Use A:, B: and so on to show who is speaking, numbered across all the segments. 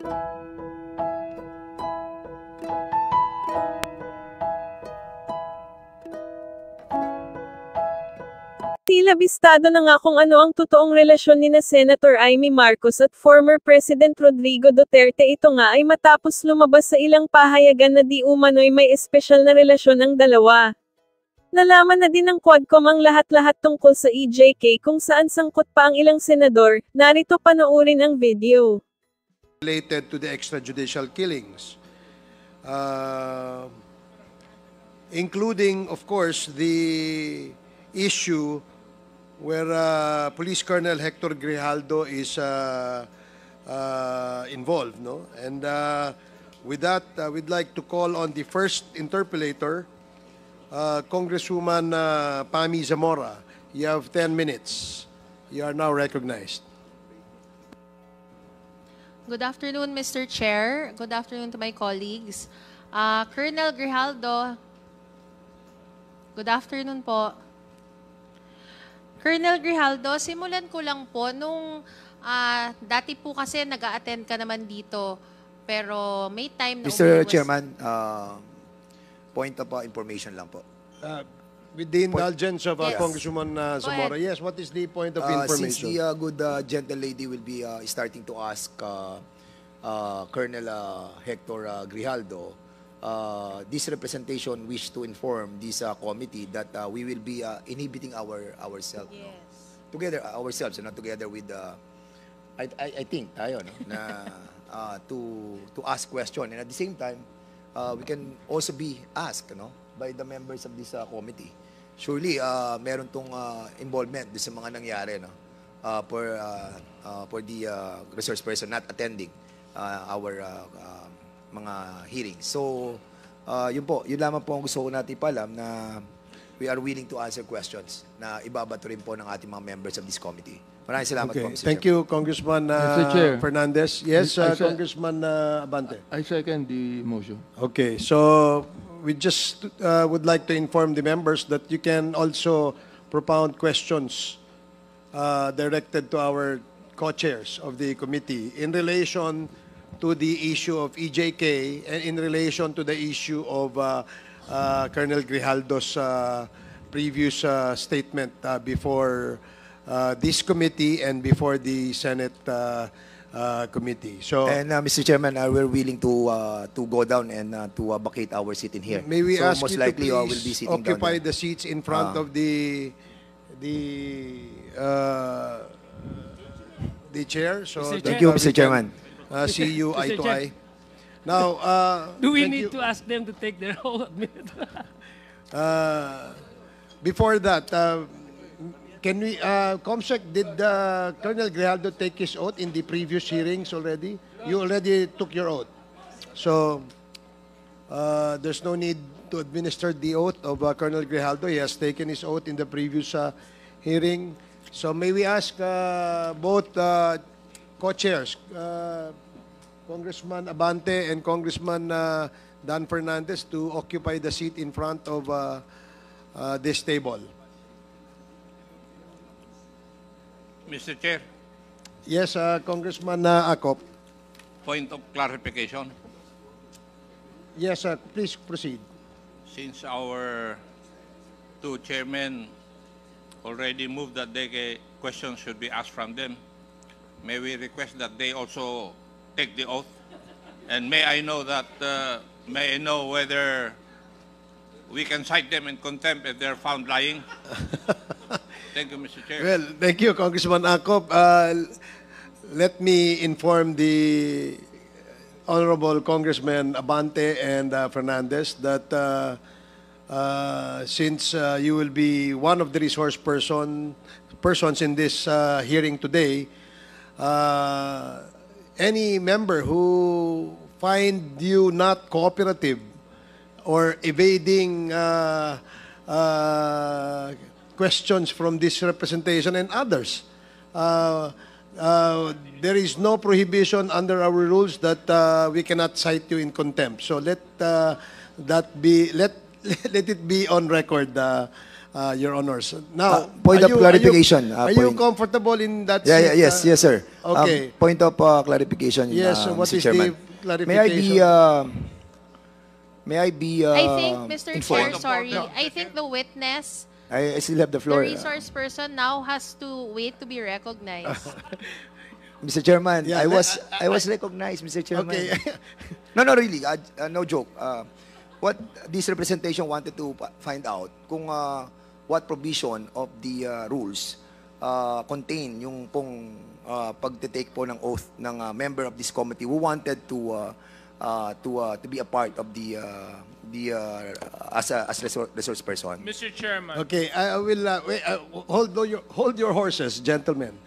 A: Tila bistado na nga kung ano ang totoong relasyon nina Senator Amy Marcos at former President Rodrigo Duterte. Ito nga ay matapos lumabas sa ilang pahayagan na di umano'y may espesyal na relasyon ang dalawa. Nalaman na din ng Quadcom ang lahat-lahat tungkol sa EJK kung saan sangkot pa ang ilang senador. Narito panoorin ang video.
B: Related to the extrajudicial killings, including, of course, the issue where Police Colonel Hector Grijaldo is involved, no? And with that, we'd like to call on the first interpellator, Congresswoman Pami Zamora. You have 10 minutes. You are now recognized.
C: Good afternoon, Mr. Chair. Good afternoon to my colleagues. Colonel Grijaldo, good afternoon po. Colonel Grijaldo, simulan ko lang po nung dati po kasi nag-a-attend ka naman dito, pero may time na
D: Mr. Chairman, point of information lang po.
B: With the indulgence of
C: Yes.
B: Congresswoman Zamora, yes, what is the point of information?
D: Since the good gentle lady will be starting to ask Colonel Hector Grijaldo, this representation wish to inform this committee that we will be inhibiting ourselves.
C: Yes.
D: No? Together, ourselves, not together with I think tayo, no? Na, to ask question. And at the same time, we can also be asked, no, by the members of this committee. Surely, meron tong involvement sa mga nangyari, no, for the resource person not attending our mga hearings. So, yun po, yun lamang po ang gusto ko natin paalam na we are willing to answer questions na ibabato rin po ng ating mga members of this committee. Maraming salamat po, Mr.
B: Thank you, Congressman Fernandez. Yes, Congressman Abante.
E: I second the motion.
B: Okay, so we just would like to inform the members that you can also propound questions directed to our co-chairs of the committee in relation to the issue of EJK and in relation to the issue of Colonel Grijaldo's previous statement before this committee and before the Senate committee. So,
D: And Mr. Chairman, we're willing to go down and to vacate our seat in here.
B: may we
D: so
B: ask
D: most
B: you to
D: likely we'll be
B: please
D: sitting
B: occupy
D: down
B: the seats in front of the chair? So
F: Mr.
B: that
D: Thank you,
B: we
D: Mr.
B: can,
D: Chairman.
B: See you eye
F: Mr.
B: to
F: Chair.
B: eye. Now,
F: Do we
B: thank
F: need
B: you.
F: to ask them to take their whole minute?
B: Before that, can we, Comsec, did Colonel Grijaldo take his oath in the previous hearings already? You already took your oath. So, there's no need to administer the oath of Colonel Grijaldo. He has taken his oath in the previous hearing. So, may we ask both co-chairs, Congressman Abante and Congressman Dan Fernandez, to occupy the seat in front of this table.
G: Mr. Chair,
B: Yes, Congressman Acop.
G: point of clarification.
B: Yes, please proceed.
G: Since our two chairmen already moved that questions should be asked from them, may we request that they also take the oath? And may I know whether we can cite them in contempt if they're found lying? Thank you, Mr. Chair.
B: Well, thank you, Congressman Acop. Let me inform the Honorable Congressman Abante and Fernandez that since you will be one of the resource persons in this hearing today, any member who find you not cooperative or evading questions from this representation and others, there is no prohibition under our rules that we cannot cite you in contempt. So let it be on record, Your Honors. Now,
D: point of clarification,
B: Are you
D: point.
B: comfortable in that?
D: Yeah,
B: seat?
D: yes, sir.
B: Okay.
D: Point of clarification,
B: Yes, what
D: Mr.
B: is
D: Chairman.
B: the clarification?
D: May I be
C: I think, Mr. Chair,
D: informed?
C: sorry, I think the witness,
D: I still have the
C: the
D: floor.
C: resource person now has to wait to be recognized.
D: Mr. Chairman,
B: Yeah,
D: I was recognized, Mr. Chairman.
B: Okay.
D: No, really, no joke. What this representation wanted to find out kung what provision of the rules contain yung pong pagte-take po ng oath ng member of this committee who wanted to be a part of the as resource person.
F: Mr. Chairman.
B: Okay, I will wait, hold your horses, gentlemen.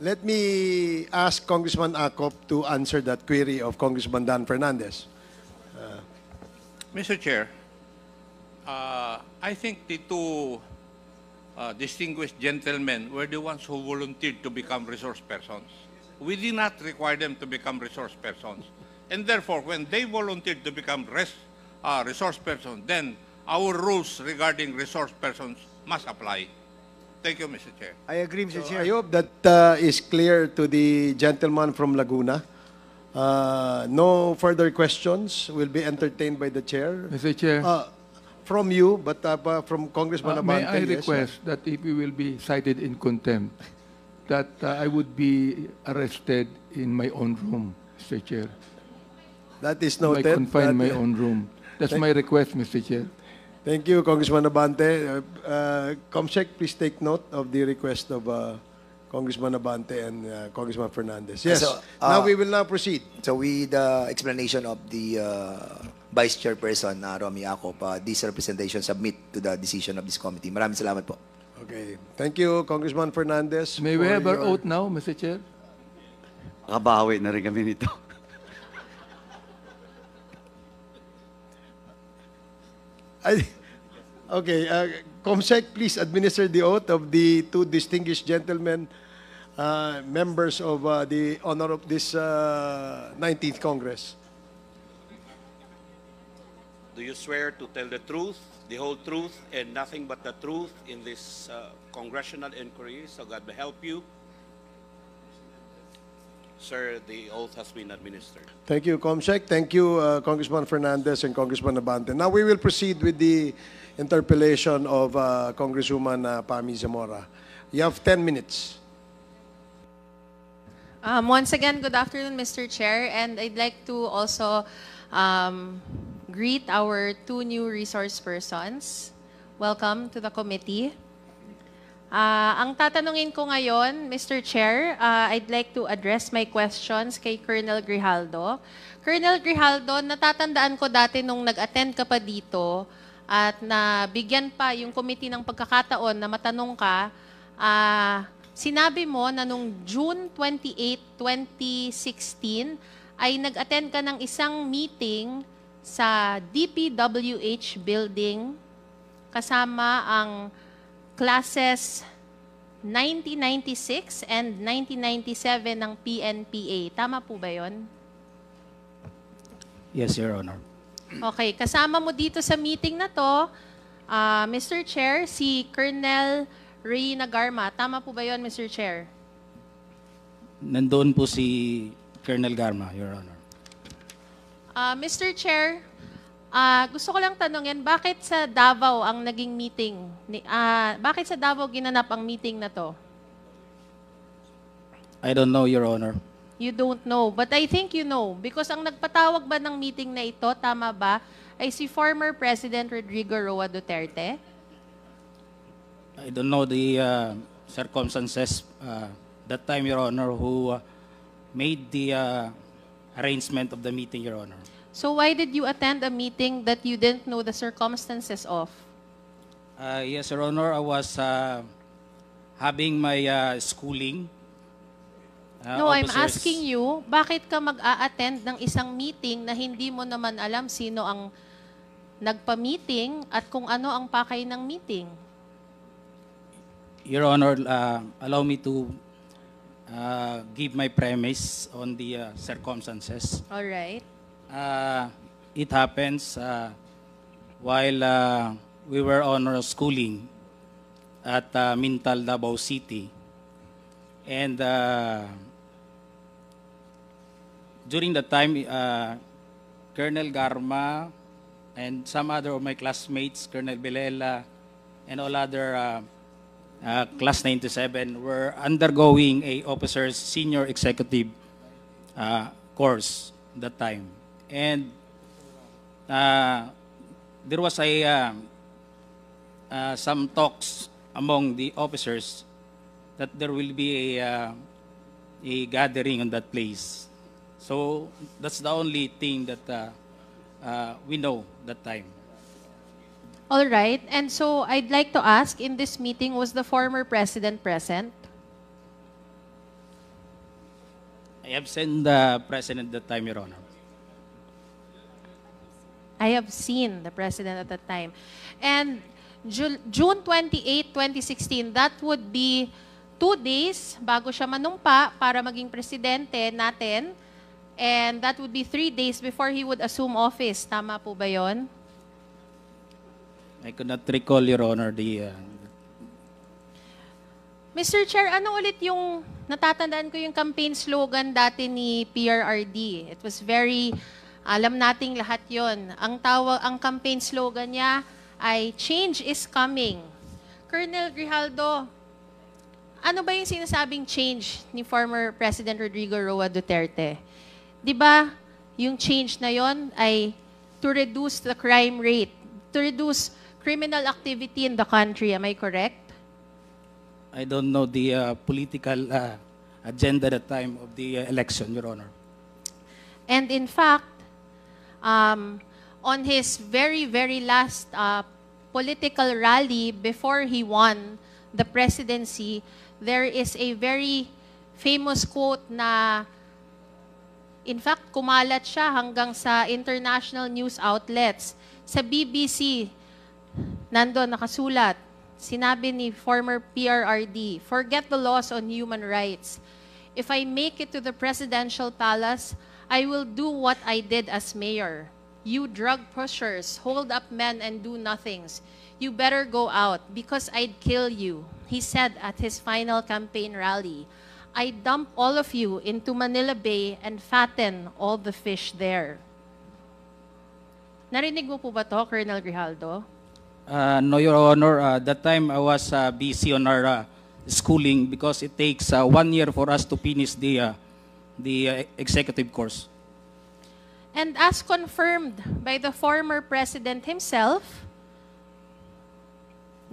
B: Let me ask Congressman Acop to answer that query of Congressman Dan Fernandez.
G: Mr. Chair, I think the two distinguished gentlemen were the ones who volunteered to become resource persons. We did not require them to become resource persons. And therefore, when they volunteered to become resource persons, then our rules regarding resource persons must apply. Thank you, Mr. Chair.
D: I agree, Mr.
B: I hope that is clear to the gentleman from Laguna. No further questions will be entertained by the chair.
E: Mr. Chair,
B: From you, but from Congressman
E: may
B: Abante.
E: I
B: yes.
E: request that if you will be cited in contempt, that I would be arrested in my own room, Mr. Chair.
B: That is
E: I
B: noted.
E: confine my
B: That-
E: own room. That's my request, Mr. Chair.
B: Thank you, Congressman Abante. Comsec, please take note of the request of Congressman Abante and Congressman Fernandez. Yes.
D: So,
B: now we will now proceed.
D: So with the explanation of the Vice Chairperson, Romy Acop, this representation submit to the decision of this committee. Maraming salamat po.
B: Okay. Thank you, Congressman Fernandez.
E: May we
B: for
E: have our
B: your-
E: oath now, Mr. Chair?
H: Nakabawi na rin kami nito.
B: Okay. Comsec, please administer the oath of the two distinguished gentlemen, members of the honor of this 19th Congress.
I: Do you swear to tell the truth, the whole truth, and nothing but the truth in this congressional inquiry, so God may help you? Sir, the oath has been administered.
B: Thank you, Comsec. Thank you, Congressman Fernandez and Congressman Abante. Now we will proceed with the interpellation of Congresswoman Pami Zamora. You have 10 minutes.
C: Once again, good afternoon, Mr. Chair, and I'd like to also greet our two new resource persons. Welcome to the committee. Ang tatanungin ko ngayon, Mr. Chair, I'd like to address my questions kay Colonel Grijaldo. Colonel Grijaldo, natatandaan ko dati nung nag-attend ka pa dito at nabigyan pa yung committee ng pagkakataon na matanong ka, sinabi mo na nung June 28, 2016, ay nag-attend ka ng isang meeting sa DPWH building kasama ang classes 1996 and 1997 ng PNPA. Tama po ba yun?
J: Yes, Your Honor.
C: Okay, kasama mo dito sa meeting na to, Mr. Chair, si Colonel Ray Nagarma. Tama po ba yun, Mr. Chair?
J: Nandoon po si Colonel Garma, Your Honor.
C: Mr. Chair, gusto ko lang tanungin, bakit sa Davao ang naging meeting? Bakit sa Davao ginanap ang meeting na to?
J: I don't know, Your Honor.
C: You don't know, but I think you know. Because ang nagpatawag ba ng meeting na ito, tama ba, ay si former President Rodrigo Roa Duterte?
J: I don't know the circumstances that time, Your Honor, who made the arrangement of the meeting, Your Honor.
C: So why did you attend a meeting that you didn't know the circumstances of?
J: Yes, Your Honor, I was having my schooling.
C: No, I'm
J: officers.
C: asking you, bakit ka mag-a-attend ng isang meeting na hindi mo naman alam sino ang nagpa-meeting at kung ano ang pakay ng meeting?
J: Your Honor, allow me to give my premise on the circumstances.
C: All right.
J: It happens while we were on our schooling at Mintal, Davao City. And during that time, Colonel Garma and some other of my classmates, Colonel Belela, and all other Class 97 were undergoing a officer's senior executive course that time. And there was some talks among the officers that there will be a gathering on that place. So that's the only thing that we know that time.
C: All right. And so I'd like to ask, in this meeting, was the former president present?
J: I have seen the president that time, Your Honor.
C: I have seen the president at that time. And June 28, 2016, that would be 2 days bago siya manumpa para maging presidente natin. And that would be 3 days before he would assume office. Tama po ba yon?
J: I could not recall, Your Honor, the...
C: Mr. Chair, ano ulit yung natatandaan ko yung campaign slogan dati ni PRRD? It was very, alam nating lahat yon. Ang campaign slogan niya ay change is coming. Colonel Grijaldo, ano ba yung sinasabing change ni former President Rodrigo Roa Duterte? 'Di ba, yung change na yon ay to reduce the crime rate, to reduce criminal activity in the country. Am I correct?
J: I don't know the political agenda at the time of the election, Your Honor.
C: And in fact, on his very, very last political rally before he won the presidency, there is a very famous quote na, in fact, kumalat siya hanggang sa international news outlets. Sa BBC, nandun nakasulat, sinabi ni former PRRD, "Forget the laws on human rights. If I make it to the presidential palace, I will do what I did as mayor. You drug pushers, hold up men and do nothings. You better go out because I'd kill you," he said at his final campaign rally. "I dump all of you into Manila Bay and fatten all the fish there." Narinig mo po ba to, Colonel Grijaldo?
J: No, Your Honor. That time I was busy on our schooling because it takes 1 year for us to finish the executive course.
C: And as confirmed by the former president himself,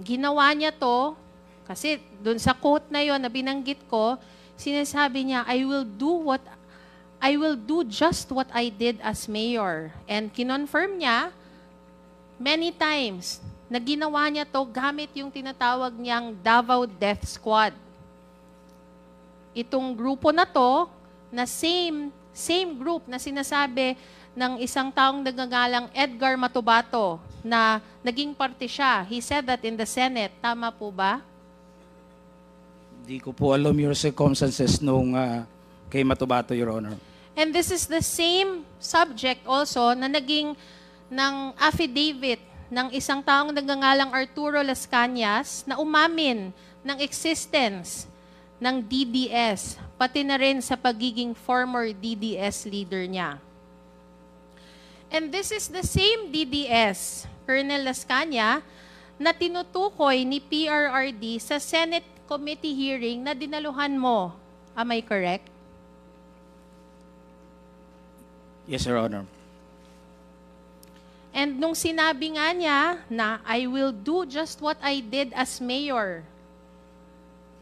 C: ginawa niya to, kasi dun sa quote na yon na binanggit ko, sinasabi niya, I will do just what I did as mayor. And kinonfirm niya many times na ginawa niya to gamit yung tinatawag niyang Davao Death Squad. Itong grupo na to, na same group na sinasabi ng isang taong nagngangalang Edgar Matubato na naging parte siya. He said that in the Senate. Tama po ba?
J: Di ko po alam yung circumstances nung kay Matubato, Your Honor.
C: And this is the same subject also na naging ng affidavit ng isang taong nagngangalang Arturo Las Cañas na umamin ng existence ng DDS, pati na rin sa pagiging former DDS leader niya. And this is the same DDS, Colonel Las Cañas, na tinutukoy ni PRRD sa Senate committee hearing na dinaluhan mo. Am I correct?
J: Yes, Your Honor.
C: And nung sinabi nga niya na I will do just what I did as mayor,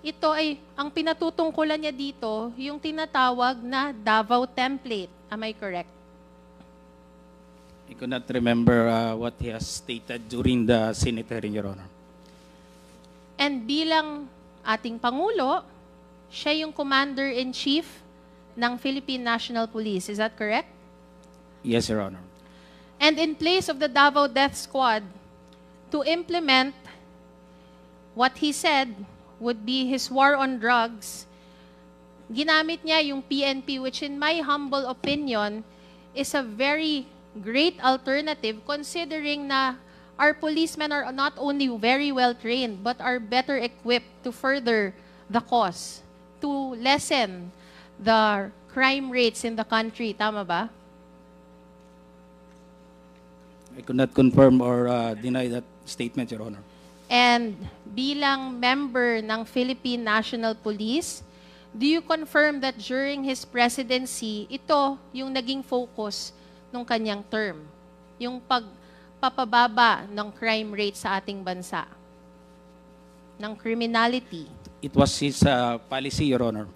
C: ito ay, ang pinatutungkulan niya dito, yung tinatawag na Davao template. Am I correct?
J: I could not remember what he has stated during the Senate hearing, Your Honor.
C: And bilang ating Pangulo, siya yung Commander-in-Chief ng Philippine National Police. Is that correct?
J: Yes, Your Honor.
C: And in place of the Davao Death Squad, to implement what he said would be his war on drugs, ginamit niya yung PNP, which in my humble opinion is a very great alternative considering na our policemen are not only very well trained, but are better equipped to further the cause, to lessen the crime rates in the country. Tama ba?
J: I could not confirm or deny that statement, Your Honor.
C: And bilang member ng Philippine National Police, do you confirm that during his presidency, ito yung naging focus ng kanyang term? Yung pagpapababa ng crime rate sa ating bansa, ng criminality.
J: It was his policy, Your Honor.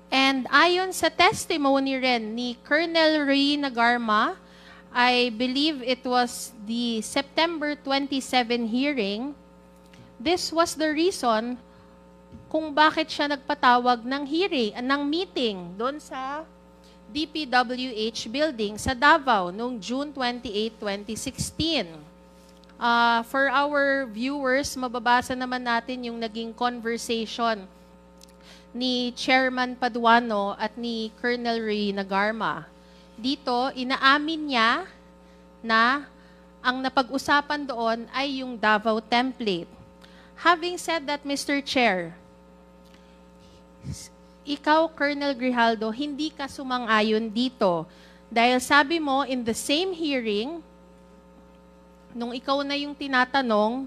C: And ayon sa testimony rin ni Colonel Ray Nagarma, I believe it was the September 27 hearing, this was the reason kung bakit siya nagpatawag ng hearing, ng meeting doon sa DPWH building sa Davao noong June 28, 2016. For our viewers, mababasa naman natin yung naging conversation ni Chairman Paduano at ni Colonel Ray Nagarma. Dito, inaamin niya na ang napag-usapan doon ay yung Davao template. Having said that, Mr. Chair, ikaw, Colonel Grijaldo, hindi ka sumang-ayon dito. Dahil sabi mo, in the same hearing, nung ikaw na yung tinatanong,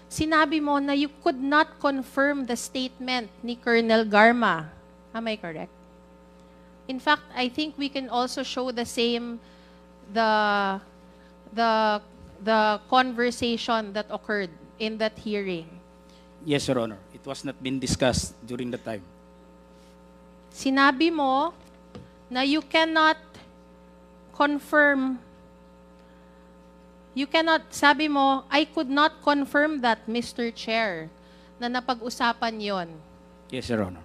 C: sinabi mo na you could not confirm the statement ni Colonel Garma. Am I correct? In fact, I think we can also show the same, the conversation that occurred in that hearing.
J: Yes, Your Honor. It was not been discussed during the time.
C: Sinabi mo na you cannot confirm, sabi mo, I could not confirm that, Mr. Chair, na napag-usapan yon.
J: Yes, Your Honor.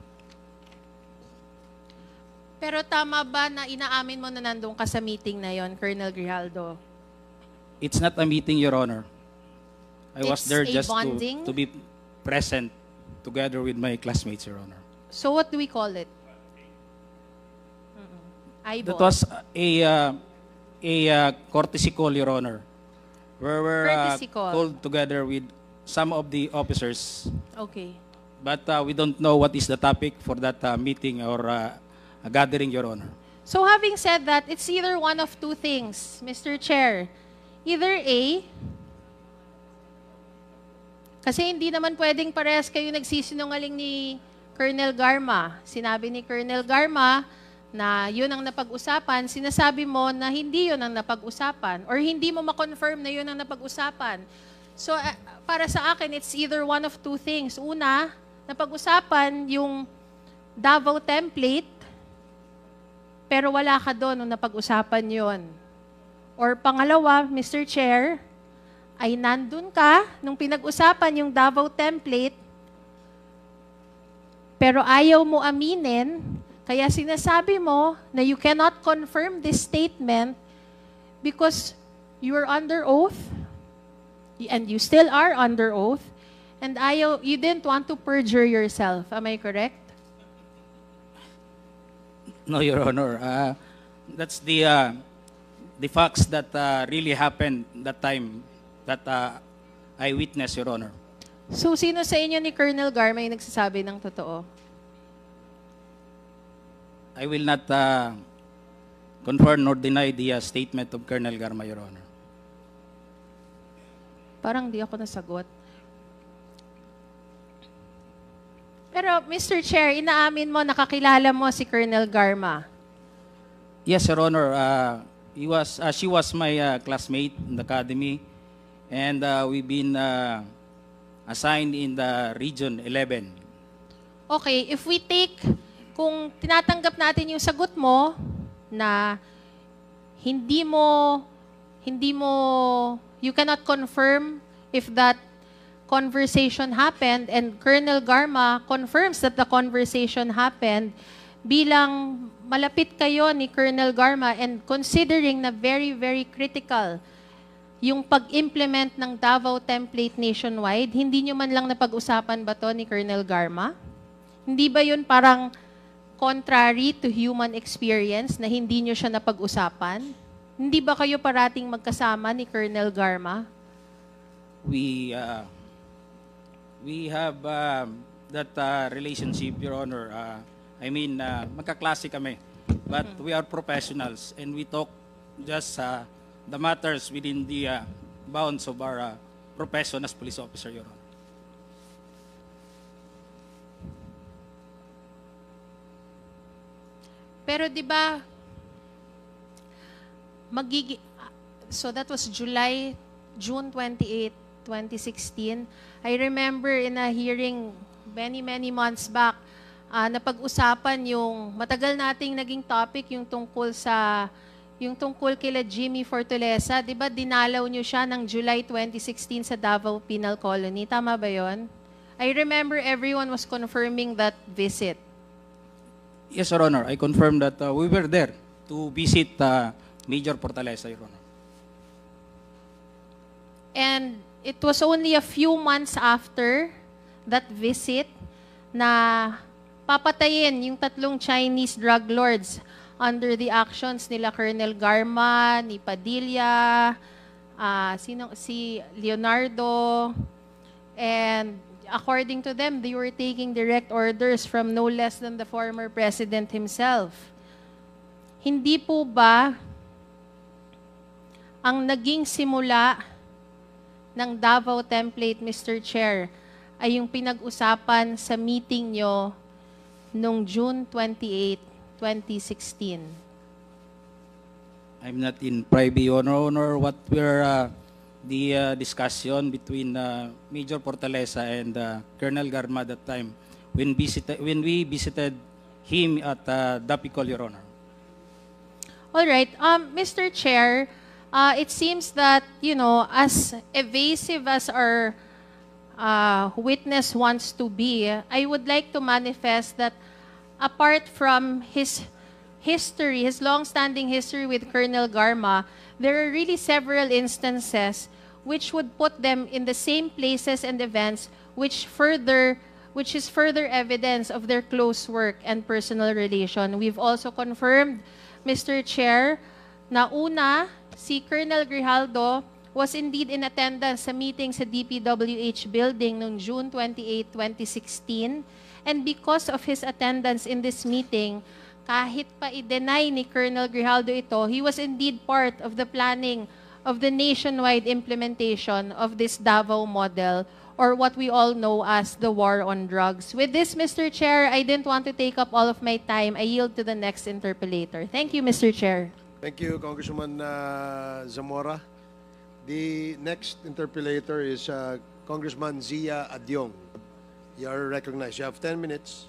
C: Pero tama ba na inaamin mo na nandun ka sa meeting na yon, Colonel Grijaldo?
J: It's not a meeting, Your Honor. I was
C: It's
J: there
C: a
J: just
C: bonding?
J: to be present together with my classmates, Your Honor.
C: So what do we call it?
J: That was a courtesy call, Your Honor, where we're
C: Courtesy call.
J: called together with some of the officers.
C: Okay.
J: But we don't know what is the topic for that meeting or a gathering, Your Honor.
C: So having said that, it's either one of two things, Mr. Chair. Either A, kasi hindi naman pwedeng parehas kayo nagsisinungaling ni Colonel Garma. Sinabi ni Colonel Garma na yun ang napag-usapan, sinasabi mo na hindi yun ang napag-usapan or hindi mo ma-confirm na yun ang napag-usapan. So para sa akin, it's either one of two things. Una, napag-usapan yung Davao template, pero wala ka doon nung napag-usapan yon. Or pangalawa, Mr. Chair, ay nandun ka nung pinag-usapan yung Davao template, pero ayaw mo aminin, kaya sinasabi mo na you cannot confirm this statement because you are under oath, and you still are under oath, and you didn't want to perjure yourself. Am I correct?
J: No, Your Honor. That's the facts that really happened that time that I witnessed, Your Honor.
C: So, sino sa inyo ni Colonel Garma yung nagsasabi ng totoo?
J: I will not confirm nor deny the statement of Colonel Garma, Your Honor.
C: Parang di ako nasagot. Pero, Mr. Chair, inaamin mo, nakakilala mo si Colonel Garma.
J: Yes, Your Honor. She was my classmate in the academy, and we've been assigned in the Region 11.
C: Okay, if we take, kung tinatanggap natin yung sagot mo na you cannot confirm if that conversation happened, and Colonel Garma confirms that the conversation happened, bilang malapit kayo ni Colonel Garma and considering na very, very critical yung pag-implement ng Davao template nationwide, hindi nyo man lang napag-usapan ba to ni Colonel Garma? Hindi ba yun parang contrary to human experience na hindi nyo siya napag-usapan? Hindi ba kayo parating magkasama ni Colonel Garma?
J: We have that relationship, Your Honor. I mean, magkaklase kami. But we are professionals and we talk just the matters within the bounds of our profession as police officer, Your Honor.
C: Pero 'di ba so that was June 28, 2016. I remember in a hearing many months back, napag-usapan yung matagal nating naging topic yung tungkol kila Jimmy Fortaleza. 'Di ba dinalaw niyo siya ng July 2016 sa Davao Penal Colony? Tama ba 'yon? I remember everyone was confirming that visit.
J: Yes, Your Honor. I confirm that we were there to visit Major Fortaleza, Your Honor.
C: And it was only a few months after that visit na papatayin yung 3 Chinese drug lords under the actions nila Colonel Garma, ni Padilla, si Leonardo, and according to them, they were taking direct orders from no less than the former president himself. Hindi po ba ang naging simula ng Davao Template, Mr. Chair, ay yung pinag-usapan sa meeting nyo noong June 28, 2016?
J: I'm not in private, Your Honor, what were the discussion between Major Fortaleza and Colonel Garma that time when we visited him at Dapicol, Your Honor.
C: All right, Mr. Chair, it seems that, as evasive as our witness wants to be, I would like to manifest that apart from his history, his long-standing history with Colonel Garma, there are really several instances which would put them in the same places and events which is further evidence of their close work and personal relation. We've also confirmed, Mr. Chair, na una, si Colonel Grijaldo was indeed in attendance sa meeting sa DPWH building noong June 28, 2016. And because of his attendance in this meeting, kahit pa i-deny ni Colonel Grijaldo ito, he was indeed part of the planning of the nationwide implementation of this Davao model, or what we all know as the war on drugs. With this, Mr. Chair, I didn't want to take up all of my time. I yield to the next interpellator. Thank you, Mr. Chair.
B: Thank you, Congresswoman Zamora. The next interpellator is Congressman Zia Adyong. You are recognized. You have 10 minutes.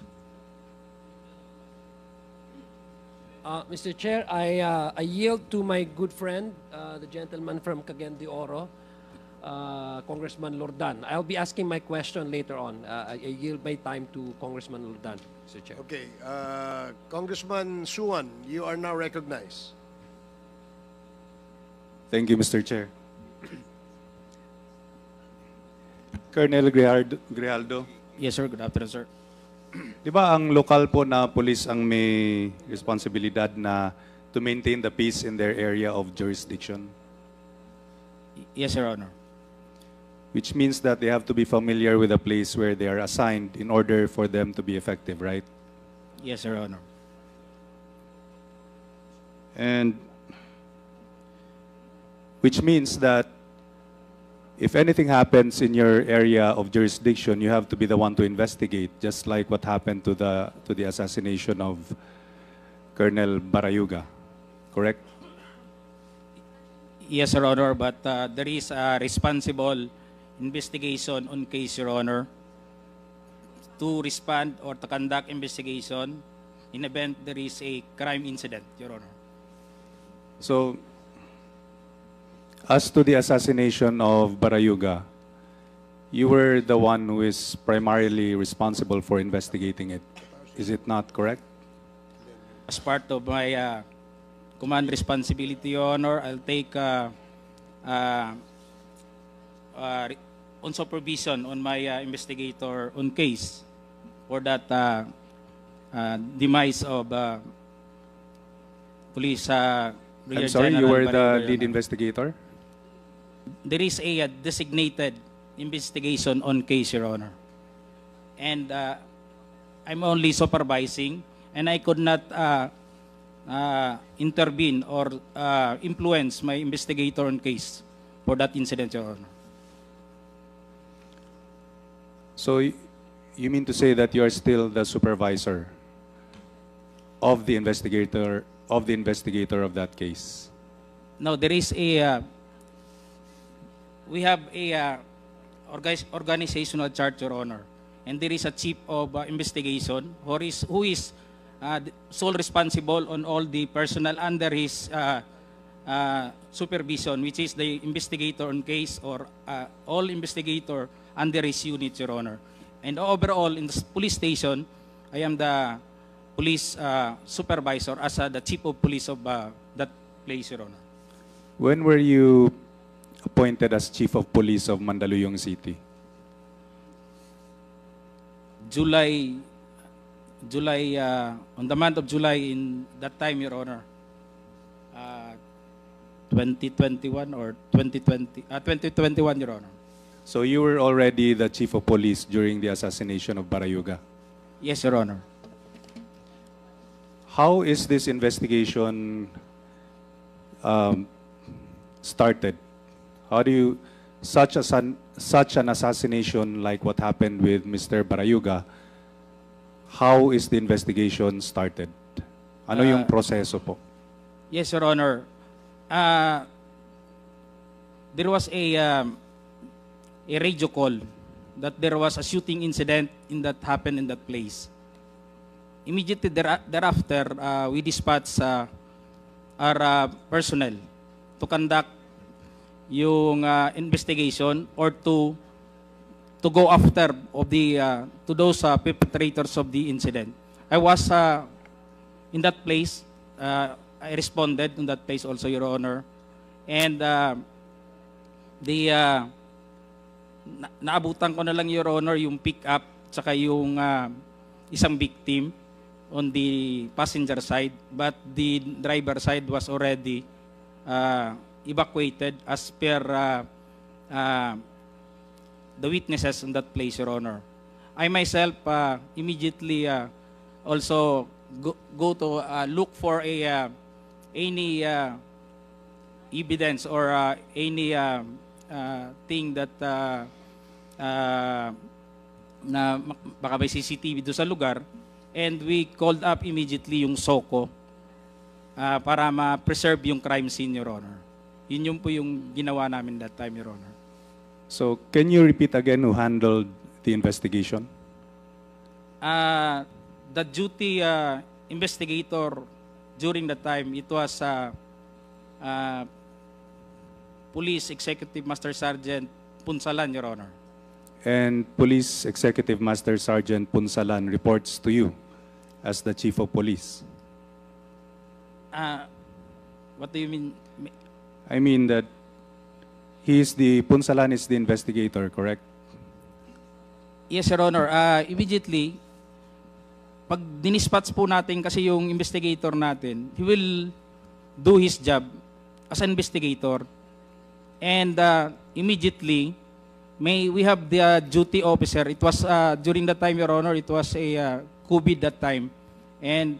F: Mr. Chair, I yield to my good friend, the gentleman from Cagayan de Oro, Congressman Lordan. I'll be asking my question later on. I yield my time to Congressman Lordan, Mr. Chair.
B: Okay. Congressman Suwan, you are now recognized.
K: Thank you, Mr. Chair. Colonel Grijaldo.
J: Yes, sir. Good afternoon, sir.
K: Di ba ang lokal po na police ang may responsibilidad na to maintain the peace in their area of jurisdiction?
J: Yes, Your Honor.
K: Which means that they have to be familiar with the place where they are assigned in order for them to be effective, right?
J: Yes, Your Honor.
K: And which means that if anything happens in your area of jurisdiction, you have to be the one to investigate, just like what happened to the assassination of Colonel Barayuga, correct?
J: Yes, Your Honor, but there is a responsible investigation on case, Your Honor, to respond or to conduct investigation in event there is a crime incident, Your Honor.
K: So, as to the assassination of Barayuga, you were the one who is primarily responsible for investigating it. Is it not correct?
J: As part of my command responsibility, Your Honor, I'll take on supervision on my investigator on case for that demise of police Brigadier
K: I'm sorry, you
J: General
K: were the
J: Barredo, Your
K: lead
J: Honor.
K: investigator?
J: There is a designated investigation on case, Your Honor. And I'm only supervising, and I could not intervene or influence my investigator on case for that incident, Your Honor.
K: So you mean to say that you are still the supervisor of the investigator of that case?
J: No, there is a we have a organizational chart, Your Honor, and there is a chief of investigation who is sole responsible on all the personnel under his supervision, which is the investigator on case or all investigator under his unit, Your Honor. And overall, in the police station, I am the police supervisor as the chief of police of that place, Your Honor.
K: When were you appointed as chief of police of Mandaluyong City?
J: On the month of July in that time, Your Honor, 2021 or 2021, Your Honor.
K: So you were already the chief of police during the assassination of Barayuga?
J: Yes, Your Honor.
K: How is this investigation started? How do you, such an assassination like what happened with Mr. Barayuga, how is the investigation started? Ano yung proseso po?
J: Yes, Your Honor. There was a radio call that there was a shooting incident that happened in that place. Immediately thereafter, we dispatched our personnel to conduct yung investigation or to go after of the to those perpetrators of the incident. I was in that place. I responded in that place also, Your Honor, and naabutan ko na lang, Your Honor, yung pick up tsaka yung isang victim on the passenger side, but the driver side was already evacuated as per the witnesses in that place, Your Honor. I myself immediately also go to look for any evidence or any thing that na baka may CCTV doon sa lugar, and we called up immediately yung SOCO para ma-preserve yung crime scene, Your Honor. Yun po yung ginawa namin that time, Your Honor.
K: So, can you repeat again who handled the investigation?
J: The duty investigator during that time, it was Police Executive Master Sergeant Punsalan, Your Honor.
K: And Police Executive Master Sergeant Punsalan reports to you as the Chief of Police.
J: What do you mean?
K: I mean that Punsalan is the investigator, correct?
J: Yes, Your Honor. Immediately, pag dinispatch po natin kasi yung investigator natin, he will do his job as an investigator. And immediately, we have the duty officer. It was during that time, Your Honor, it was a COVID that time. And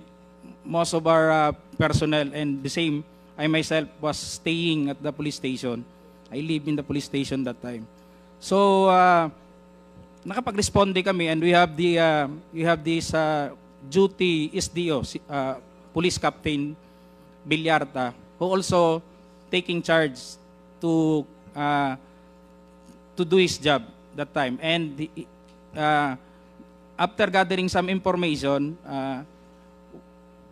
J: most of our personnel and the same, I myself was staying at the police station. I live in the police station that time. So, nakapag-responde kami, and we have this duty SDO, Police Captain Villarta, who also taking charge to do his job that time. And after gathering some information,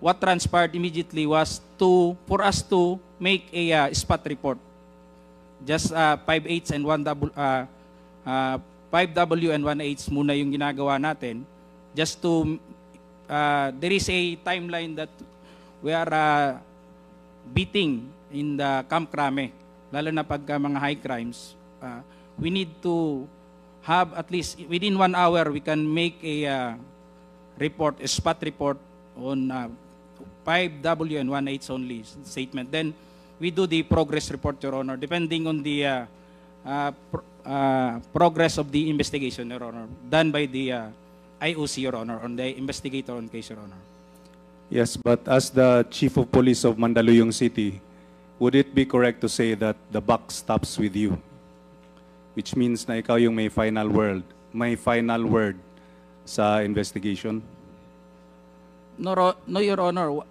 J: what transpired immediately was for us to make a spot report. Just 5/8 and 5W and 1/8 muna yung ginagawa natin. Just to, there is a timeline that we are beating in the Camp Crame, lalo na pag mga high crimes. We need to have at least within 1 hour we can make a spot report on 5W and 1/8 only statement. Then we do the progress report, Your Honor, depending on the progress of the investigation, Your Honor, done by the IOC, Your Honor, on the investigator on case, Your Honor.
K: Yes, but as the Chief of Police of Mandaluyong City, would it be correct to say that the buck stops with you? Which means na ikaw yung may final word sa investigation?
J: No, Your Honor.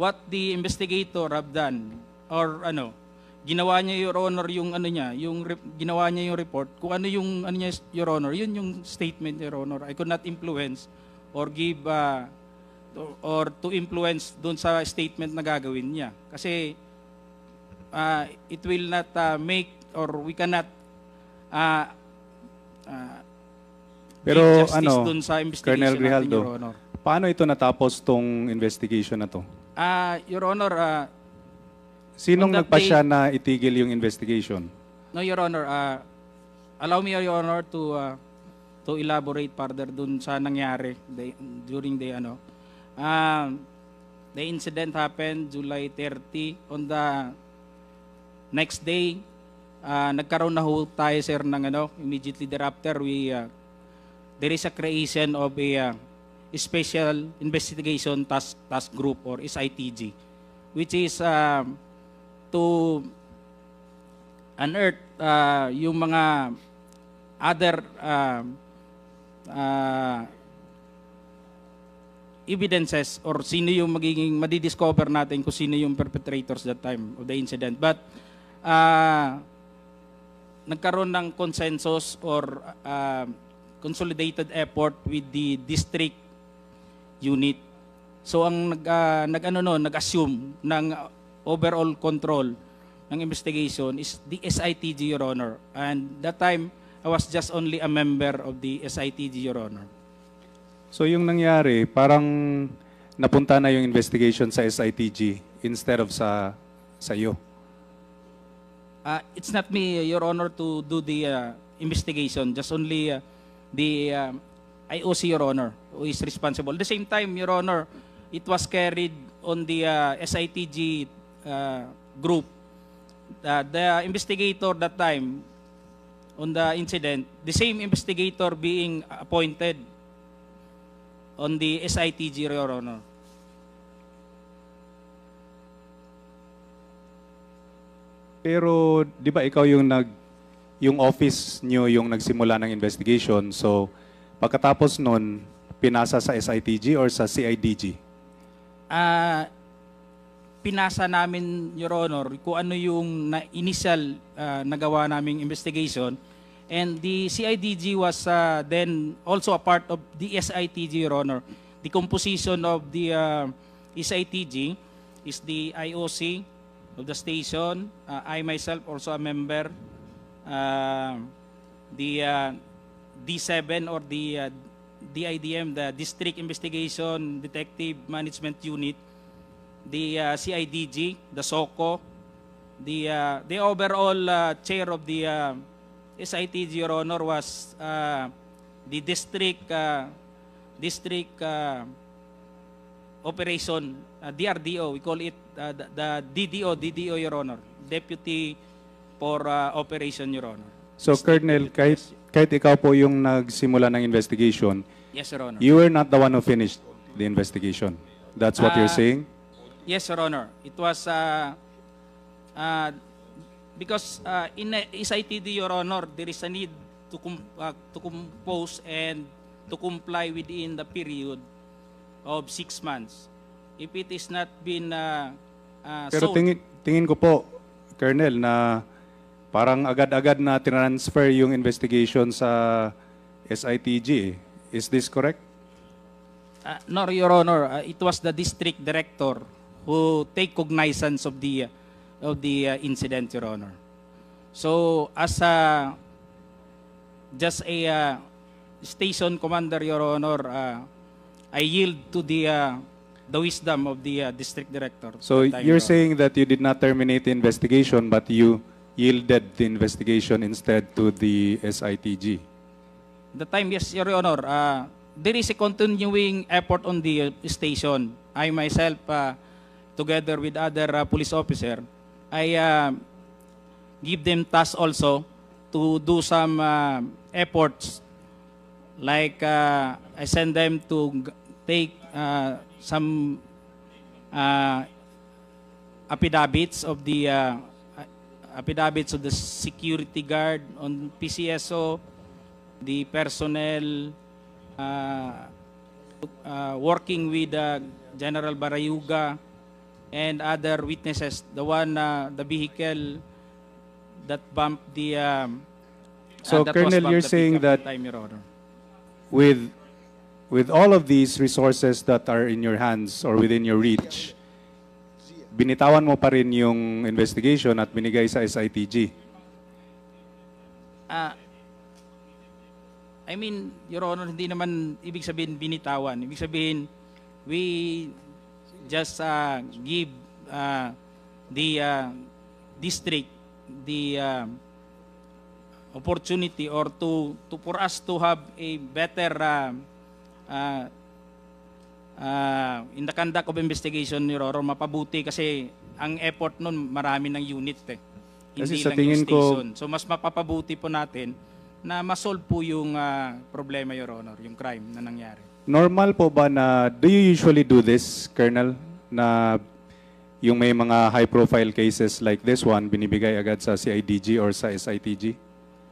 J: What the investigator have done, or ginawa niya, Your Honor, yung ginawa niya yung report, kung ano yung niya, Your Honor, yun yung statement, Your Honor. I could not influence or give or to influence doon sa statement na gagawin niya. Kasi it will not make, or we cannot
K: pero
J: give justice doon sa investigation
K: Colonel
J: natin,
K: Grijaldo,
J: Your Honor.
K: paano ito natapos tong investigation na to?
J: Your Honor,
K: sinong
J: on that
K: nagpasya na itigil yung investigation?
J: No, Your Honor. Allow me, Your Honor, to elaborate further dun sa nangyari during the the incident happened July 30. On the next day, nagkaroon na ho tayo, sir, ng immediately thereafter, there is a creation of a Special Investigation Task Group, or SITG, which is to unearth yung mga other evidences, or sino yung madidiscover natin kung sino yung perpetrators that time of the incident. But nagkaroon ng consensus or consolidated effort with the district unit. So ang nag-assume ng overall control ng investigation is the SITG, Your Honor. And that time, I was just only a member of the SITG, Your Honor.
K: So yung nangyari, parang napunta na yung investigation sa SITG instead of sa iyo.
J: It's not me, Your Honor, to do the investigation. Just only the IOC, Your Honor, who is responsible. At the same time, Your Honor, it was carried on the SITG group. The investigator that time on the incident, the same investigator being appointed on the SITG, Your Honor.
K: Pero di ba ikaw yung office nyo yung nagsimula ng investigation, so pagkatapos nun, pinasa sa SITG or sa CIDG?
J: Pinasa namin, Your Honor, kung ano yung initial nagawa naming investigation. And the CIDG was then also a part of the SITG, Your Honor. The composition of the SITG is the IOC of the station, I myself also a member, the D7 or the DIDM, the District Investigation Detective Management Unit, the CIDG, the SOCO, the overall chair of the SITG, Your Honor, was the district operation, DRDO, we call it the DDO, Your Honor, Deputy for Operation, Your Honor.
K: So, Colonel, kahit ikaw po yung nagsimula ng investigation,
J: yes, Your Honor,
K: you were not the one who finished the investigation. That's what you're saying?
J: Yes, Your Honor. It was because in SITD, Your Honor, there is a need to compose and to comply within the period of 6 months. If it is not been
K: Pero tingin ko po, Colonel, na parang agad-agad na transfer yung investigation sa SITG. Is this correct?
J: No, Your Honor. It was the district director who take cognizance of the incident, Your Honor. So, as just a station commander, Your Honor, I yield to the wisdom of the district director.
K: So, you're saying that you did not terminate the investigation, but you yielded the investigation instead to the SITG?
J: The time, yes, Your Honor. There is a continuing effort on the station. I myself, together with other police officer, I give them task also to do some efforts. Like I send them to take some affidavits of the security guard on PCSO, the personnel working with General Barayuga and other witnesses, the vehicle that bumped the
K: So,
J: that was
K: Colonel,
J: bumped
K: you're
J: the
K: saying
J: pickup
K: that
J: time, Your Honor.
K: with all of these resources that are in your hands or within your reach, binitawan mo pa rin yung investigation at binigay sa SITG.
J: I mean, Your Honor, hindi naman ibig sabihin binitawan. Ibig sabihin, we just give the district the opportunity or for us to have a better in the conduct of investigation, Your Honor, mapabuti kasi ang effort nun marami ng unit
K: Kasi
J: hindi
K: sa
J: lang
K: tingin
J: yung station. So mas mapapabuti po natin na masolve po yung problema, Your Honor, yung crime na nangyari.
K: Normal po ba na, do you usually do this, Colonel, na yung may mga high-profile cases like this one, binibigay agad sa CIDG or sa SITG?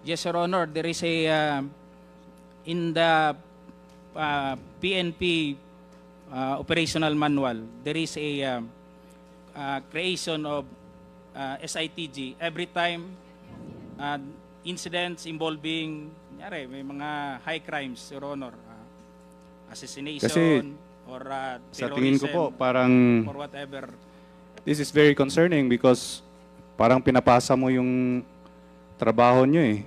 J: Yes, Your Honor. There is a, in the PNP operational manual, there is a creation of SITG. Every time incidents involving, may mga high crimes, Your Honor, assassination,
K: kasi,
J: or
K: sa tingin ko po, parang
J: or whatever.
K: This is very concerning because parang pinapasa mo yung trabaho nyo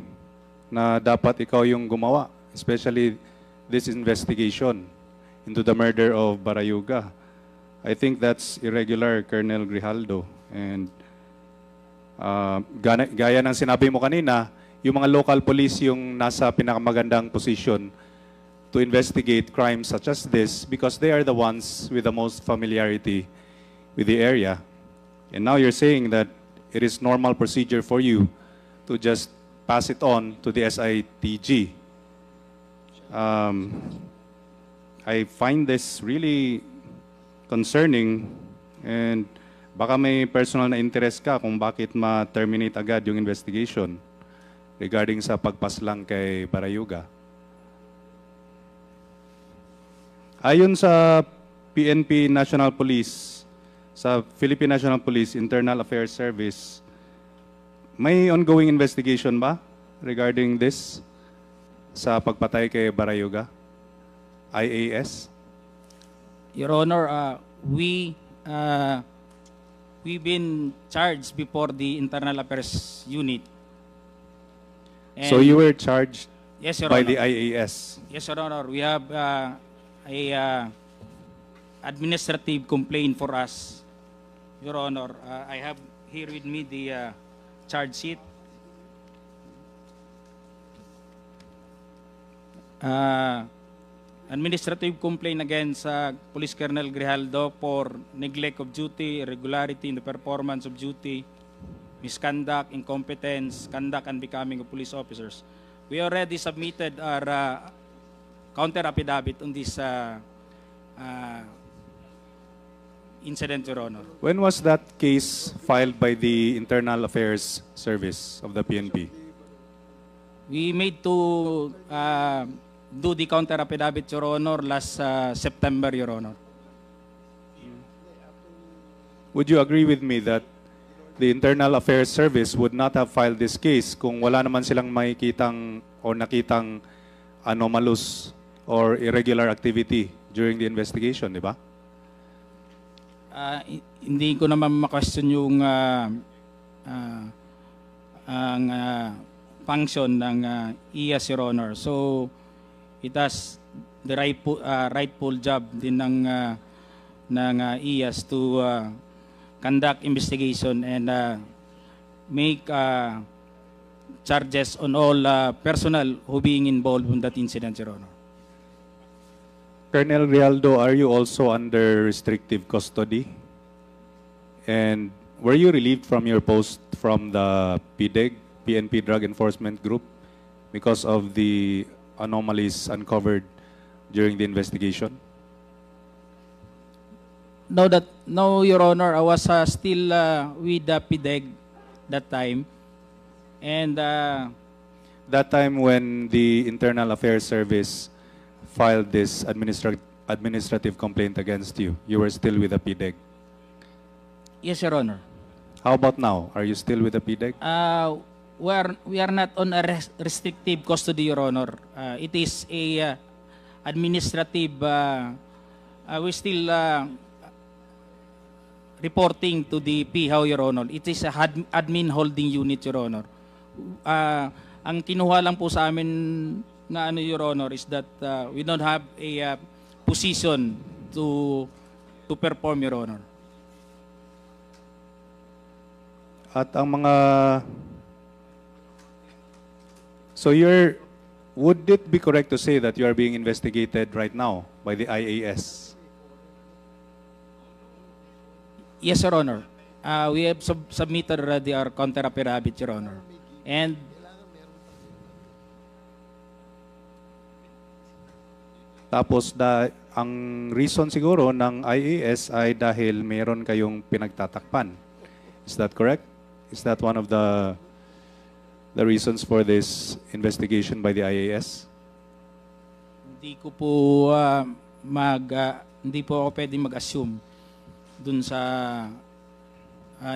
K: na dapat ikaw yung gumawa, especially this investigation into the murder of Barayuga. I think that's irregular, Colonel Grijaldo. And gaya ng sinabi mo kanina, yung mga local police yung nasa pinakamagandang position to investigate crimes such as this because they are the ones with the most familiarity with the area. And now you're saying that it is normal procedure for you to just pass it on to the SITG. I find this really concerning and baka may personal na interest ka kung bakit ma-terminate agad yung investigation regarding sa pagpaslang kay Barayuga. Ayon sa PNP National Police, sa Philippine National Police Internal Affairs Service, may ongoing investigation ba regarding this sa pagpatay kay Barayuga? IAS?
J: Your Honor, we've been charged before the Internal Affairs Unit. And
K: so you were charged
J: yes, Your
K: by
J: Honor.
K: the IAS?
J: Yes, Your Honor. We have a administrative complaint for us, Your Honor. I have here with me the charge sheet. Administrative complaint against Police Colonel Grijaldo for neglect of duty, irregularity in the performance of duty, misconduct, incompetence, conduct unbecoming of police officers. We already submitted our counter affidavit on this incident, Your Honor.
K: When was that case filed by the Internal Affairs Service of the PNP?
J: We made to do the counter affidavit, Your Honor, last September, Your Honor.
K: Would you agree with me that the Internal Affairs Service would not have filed this case kung wala naman silang makikitang o nakitang anomalous or irregular activity during the investigation, di ba?
J: Hindi ko naman ma-question yung ang function ng IAS, Your Honor. So it has the rightful job din ng IAS to conduct investigation and make charges on all personnel who being involved in that incident, Your Honor.
K: Colonel Grijaldo, are you also under restrictive custody? And were you relieved from your post from the PDEG, PNP Drug Enforcement Group, because of the anomalies uncovered during the investigation?
J: No, Your Honor. I was still with the PDEG that time. And
K: that time when the Internal Affairs Service filed this administrative complaint against you, you were still with the PDEG?
J: yes, Your Honor.
K: How about now? Are you still with the PDEG?
J: We are not on a restrictive custody, Your Honor. It is a administrative. We still reporting to the PHAW, Your Honor. It is a admin holding unit, Your Honor. Ang kinuha lang po sa amin na ano, Your Honor, is that we don't have a position to perform, Your Honor.
K: At ang mga... So would it be correct to say that you are being investigated right now by the IAS?
J: Yes, Your Honor. We have submitted already our counter affidavit, Your Honor. And
K: tapos ang reason siguro ng IAS ay dahil meron kayong pinagtatakpan. Is that correct? Is that one of the reasons for this investigation by the IAS?
J: hindi ko po hindi po ako pwedeng mag-assume dun sa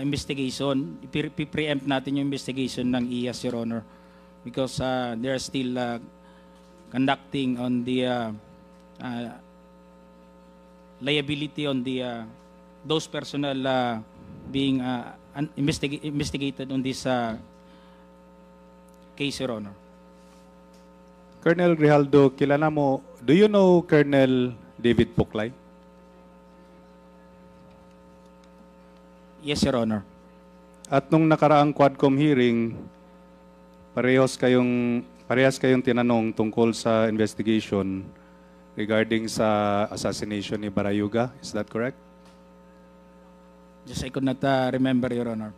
J: investigation. I-preempt natin yung investigation ng IAS, Your Honor, because they are still conducting on the liability on the those personnel being investigated on this case, Your Honor.
K: Colonel Grijaldo, kilala mo, do you know Colonel David Puklay?
J: Yes, Your Honor.
K: At nung nakaraang Quadcom hearing, parehas kayong tinanong tungkol sa investigation regarding sa assassination ni Barayuga. Is that correct?
J: Just I could not remember, Your Honor.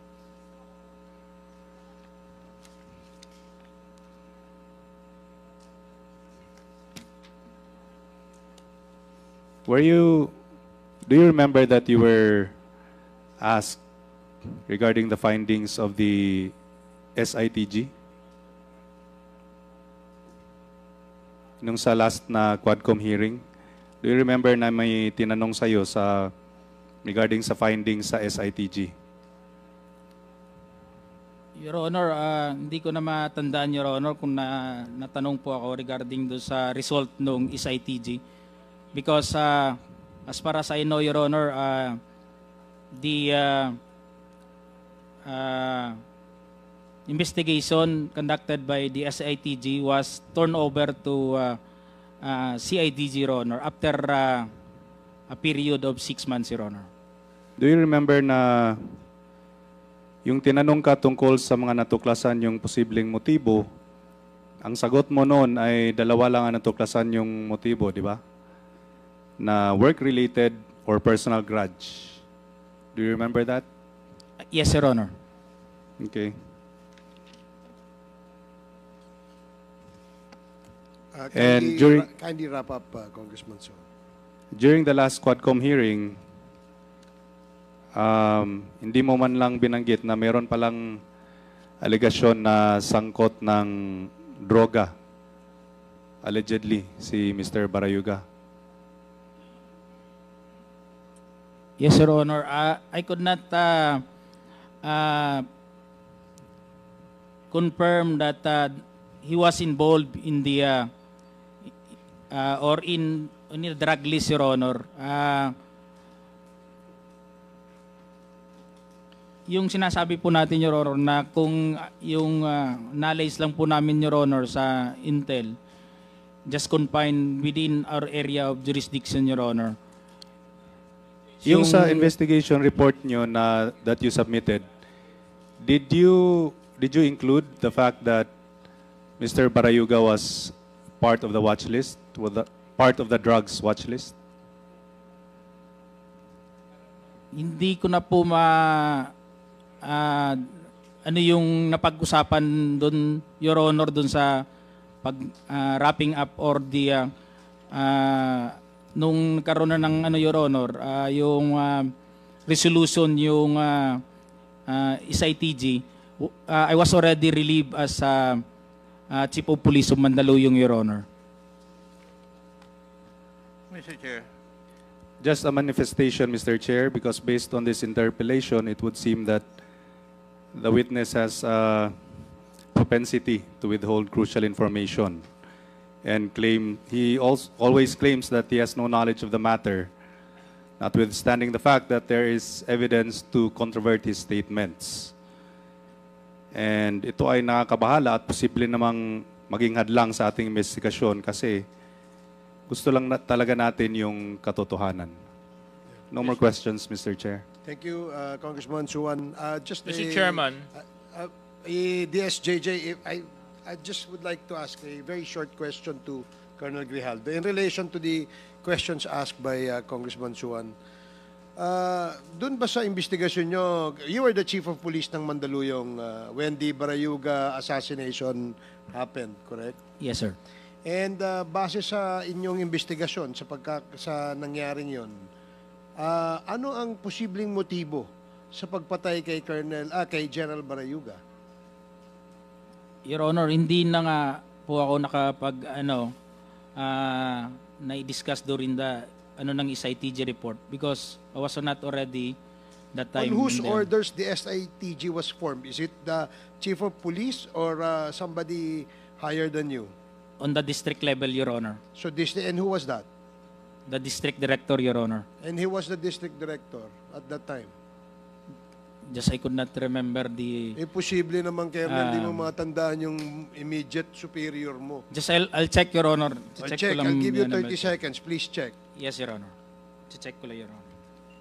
K: Do you remember that you were asked regarding the findings of the SITG? Nung sa last na Quadcom hearing, do you remember na may tinanong sa'yo regarding sa findings sa SITG?
J: Your Honor, hindi ko na matandaan, Your Honor, kung natanong po ako regarding do sa result ng SITG. Because as far as I know, Your Honor, the investigation conducted by the SITG was turned over to CIDG, Your Honor, after a period of 6 months, Your Honor.
K: Do you remember na yung tinanong ka tungkol sa mga natuklasan yung posibleng motibo, ang sagot mo noon ay dalawa lang ang natuklasan yung motibo, di ba? Na work-related or personal grudge. Do you remember that?
J: Yes, Your Honor.
K: Okay.
B: Kindly wrap up, Congressman So.
K: During the last Quadcom hearing, hindi mo man lang binanggit na meron palang alegasyon na sangkot ng droga, allegedly, si Mr. Barayuga.
J: Yes, Your Honor. I could not confirm that he was involved in the or in the drug list, Your Honor. Yung sinasabi po natin, Your Honor, na kung yung knowledge lang po namin, Your Honor, sa Intel, just confined within our area of jurisdiction, Your Honor.
K: Yung sa investigation report nyo that you submitted, did you include the fact that Mr. Barayuga was part of the watch list, part of the drugs watch list?
J: Hindi ko na po ano yung napag-usapan doon, Your Honor, doon sa wrapping up or the nung nagkaroon na ng Your Honor, yung resolution yung SITG. I was already relieved as Chief of Police of Mandaluyong, Your Honor.
G: Mr. Chair.
K: Just a manifestation, Mr. Chair, because based on this interpellation, it would seem that the witness has a propensity to withhold crucial information, and he always claims that he has no knowledge of the matter, notwithstanding the fact that there is evidence to controvert his statements. And ito ay nakakabahala at posible namang maging hadlang sa ating investigasyon kasi gusto lang talaga natin yung katotohanan. No more questions, Mr. Chair.
B: Thank you, Congressman Suwan.
L: Mr. Chairman.
B: DSJJ, I just would like to ask a very short question to Colonel Grijaldo in relation to the questions asked by Congressman Suwan. Doon ba sa investigasyon nyo, you were the Chief of Police ng Mandaluyong when the Barayuga assassination happened, correct?
J: Yes, sir.
B: And base sa inyong investigasyon sa nangyaring yon, ano ang posibleng motibo sa pagpatay kay General Barayuga?
J: Your Honor, hindi na nga po ako na-discuss during the ng SITG report because I was not already that time.
B: On whose orders the SITG was formed? Is it the Chief of Police or somebody higher than you?
J: On the district level, Your Honor.
B: So and who was that?
J: The district director, Your Honor.
B: And he was the district director at that time?
J: Just I could not remember the...
B: Posible naman, Colonel, hindi mo matandaan yung immediate superior mo.
J: Just I'll check, Your Honor.
B: I'll check. I'll give you 30 seconds. Please check.
J: Yes, Your Honor. Check ko lang, Your Honor.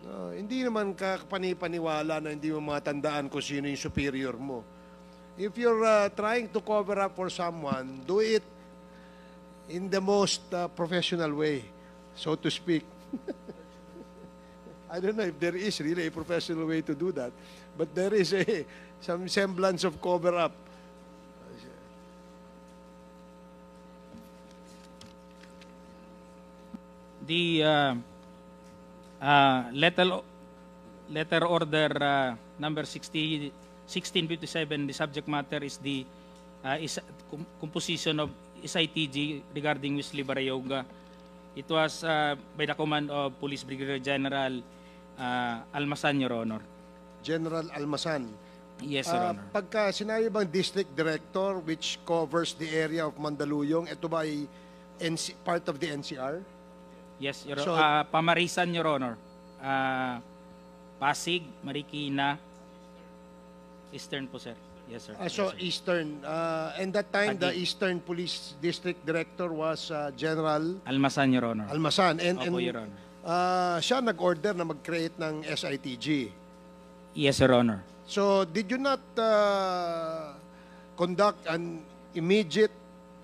B: No, hindi naman kapani-paniwala na hindi mo matandaan kung sino yung superior mo. If you're trying to cover up for someone, do it in the most professional way, so to speak. I don't know if there is really a professional way to do that, but there is some semblance of cover-up.
J: The letter order number 1657, the subject matter is the composition of SITG regarding Wesley Barayuga. It was by the command of Police Brigadier General Almasan, Your Honor.
B: General Almasan.
J: Yes, Your Honor.
B: Pagka sinabi bang District Director which covers the area of Mandaluyong, ito ba ay part of the NCR?
J: Yes, Your Honor. Pamarisan, Your Honor. Pasig, Marikina, Eastern po, sir. Yes, sir.
B: So, Eastern. And that time, the Eastern Police District Director was General...
J: Almasan, Your Honor.
B: Almasan.
J: Opo, Your Honor.
B: Siya nag-order na mag-create ng SITG.
J: Yes, Your Honor.
B: So, did you not conduct an immediate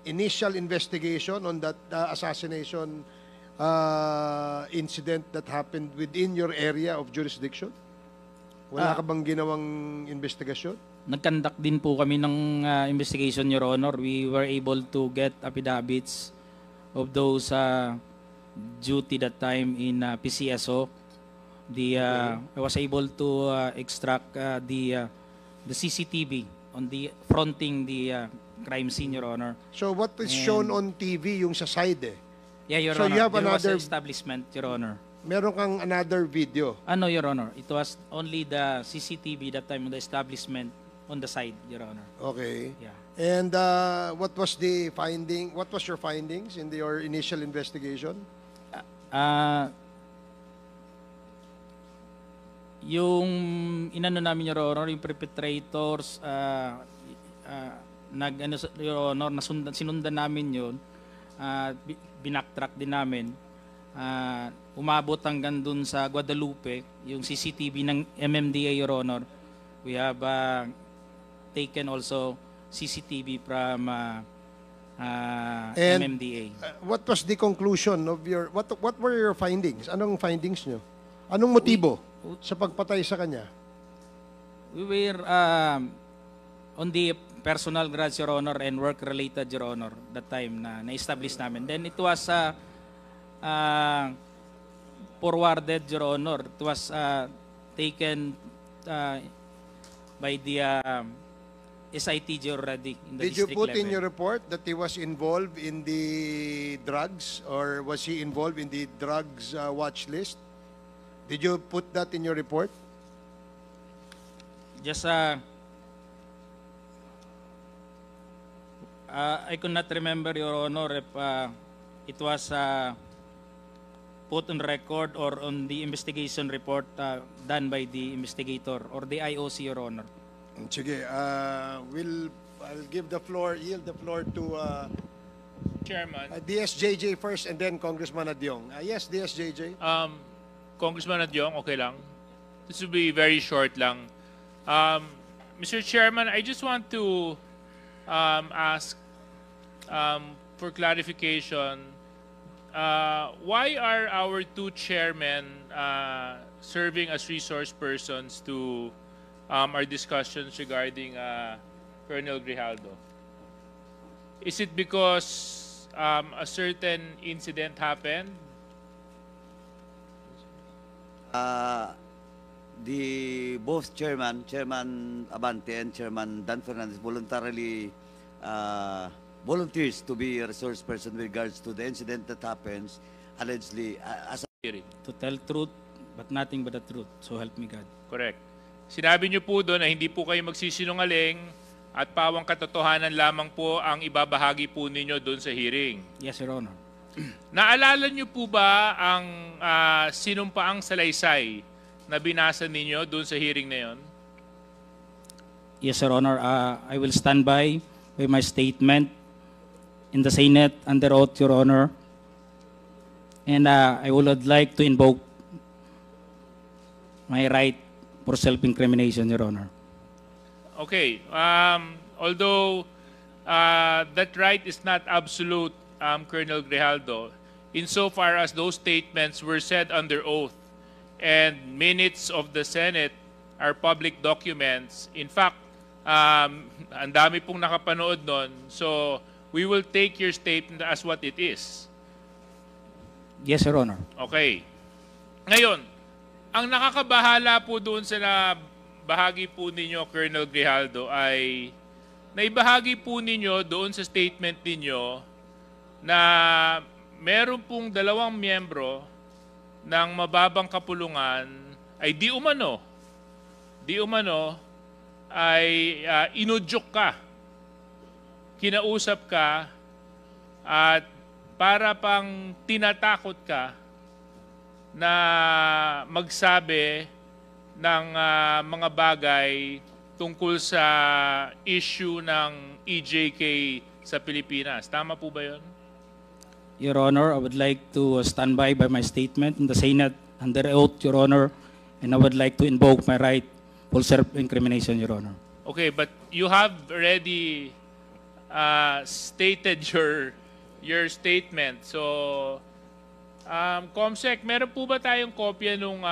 B: initial investigation on that assassination incident that happened within your area of jurisdiction? Wala ka bang ginawang investigasyon?
J: Nag-conduct din po kami ng investigation, Your Honor. We were able to get affidavits of those duty that time in PCSO. I was able to extract the CCTV on the fronting the crime scene, Your Honor.
B: So what is shown on TV yung sa side
J: Yeah, Your
B: so
J: Honor.
B: You have
J: there
B: another...
J: was an establishment, Your Honor.
B: Meron kang another video?
J: Ano, Your Honor? It was only the CCTV that time on the establishment on the side, Your Honor.
B: Okay.
J: Yeah.
B: And what was the finding? What was your findings in your initial investigation?
J: Yung inano namin, Your Honor, yung perpetrators, Your Honor, sinundan namin yun, binacktrack din namin. Umabot hanggang dun sa Guadalupe, yung CCTV ng MMDA, Your Honor. We have taken also CCTV from
B: And,
J: MMDA.
B: What was the conclusion of your, what were your findings? Anong findings nyo? Anong motibo sa pagpatay sa kanya?
J: We were on the personal grudge, Your Honor, and work-related, Your Honor, that time na-establish namin. Then it was forwarded, Your Honor. It was taken by the SITG already in the
B: Did you
J: district
B: put
J: level.
B: in your report that he was involved in the drugs, or was he involved in the drugs watch list? Did you put that in your report?
J: Just I could not remember, Your Honor, if it was put on record or on the investigation report done by the investigator or the IOC, Your Honor.
B: Sige, I'll yield the floor to
L: Chairman.
B: DSJJ first and then Congressman Adyong. Yes, DSJJ.
L: Congressman Adyong, okay lang. This will be very short lang. Mr. Chairman, I just want to ask for clarification. Why are our two chairmen serving as resource persons to our discussions regarding Colonel Grijaldo? Is it because a certain incident happened?
H: The both Chairman Abante and Chairman Dan Fernandez voluntarily volunteers to be a resource person with regards to the incident that happens allegedly as a
L: Hearing.
J: To tell truth, but nothing but the truth. So help me God.
L: Correct. Sinabi niyo po doon na hindi po kayo magsisinungaling at pawang katotohanan lamang po ang ibabahagi po ninyo doon sa hearing.
J: Yes, Your Honor.
L: Naalala niyo po ba ang sinumpaang salaysay na binasa ninyo doon sa hearing na yon?
J: Yes, Your Honor. I will stand by my statement in the Senate under oath, Your Honor. And I would like to invoke my right for self-incrimination, Your Honor.
L: Okay. Although that right is not absolute, Colonel Grijaldo, insofar as those statements were said under oath and minutes of the Senate are public documents. In fact, ang dami pong nakapanood nun. So, we will take your statement as what it is.
J: Yes, Your Honor.
L: Okay. Ngayon, ang nakakabahala po doon sa bahagi po ninyo, Colonel Grijaldo, ay naibahagi po ninyo doon sa statement ninyo na meron pong 2 miyembro ng mababang kapulungan ay di umano ay inudyok ka, kinausap ka, at para pang tinatakot ka na magsabi ng mga bagay tungkol sa issue ng EJK sa Pilipinas. Tama po ba yun?
J: Your Honor, I would like to stand by my statement in the Senate under oath, Your Honor, and I would like to invoke my right for self-incrimination, Your Honor.
L: Okay, but you have already stated your statement. So, Comsec, meron po ba tayong kopya nung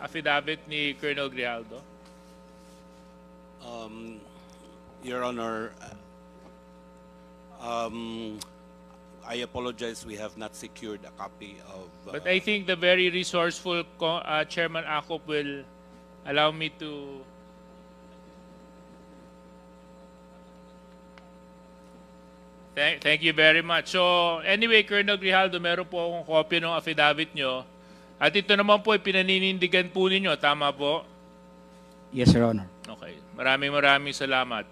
L: affidavit ni Colonel Grijaldo?
I: Your Honor, I apologize, we have not secured a copy of...
L: But I think the very resourceful Chairman Akop will allow me to... Thank you very much. So, anyway, Colonel Grijaldo, meron po akong copy ng affidavit nyo. At ito naman po ay pinaninindigan po ninyo. Tama po?
J: Yes, Your Honor.
L: Okay. Maraming salamat.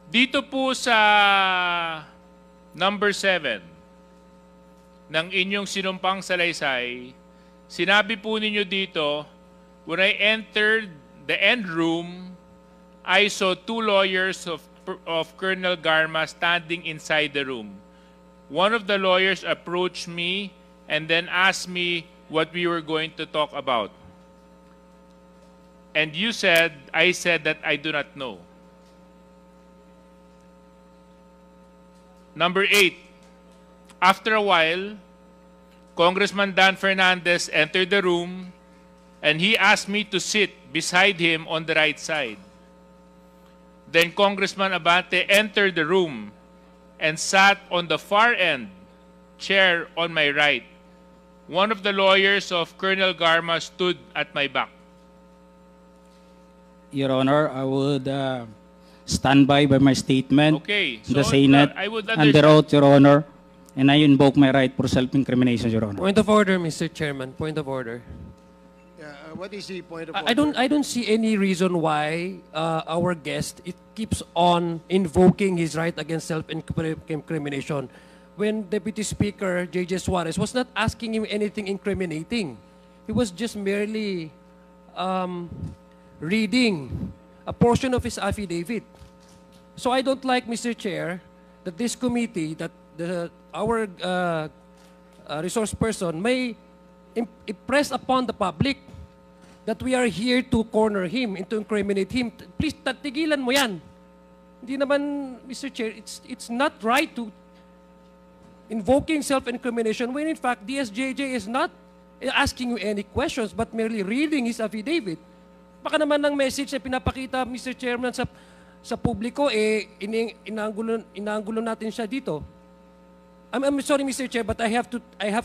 L: Dito po sa number 7 ng inyong sinumpang salaysay, sinabi po ninyo dito, when I entered the end room, I saw 2 lawyers of Colonel Garma standing inside the room. One of the lawyers approached me and then asked me what we were going to talk about. And I said that I do not know. Number 8, after a while, Congressman Dan Fernandez entered the room and he asked me to sit beside him on the right side. Then Congressman Abante entered the room and sat on the far end, chair on my right. One of the lawyers of Colonel Garma stood at my back.
J: Your Honor, I would stand by my statement.
L: Okay,
J: in the
L: so,
J: Senate,
L: I would
J: under oath, Your Honor, and I invoke my right for self-incrimination, Your Honor.
F: Point of order, Mr. Chairman. Point of order.
B: What is the point of
F: I don't see any reason why our guest keeps on invoking his right against self-incrimination when Deputy Speaker J.J. Suarez was not asking him anything incriminating. He was just merely reading a portion of his affidavit. So I don't like, Mr. Chair, that this committee, that our resource person may impress upon the public that we are here to corner him and to incriminate him. Please, tigilan mo yan. Hindi naman, Mr. Chair, it's not right to invoking self-incrimination when in fact DSJJ is not asking you any questions but merely reading his affidavit. Baka naman ng message na pinapakita, Mr. Chairman, sa publiko, inaanggulo natin siya dito. I'm sorry, Mr. Chair, but I have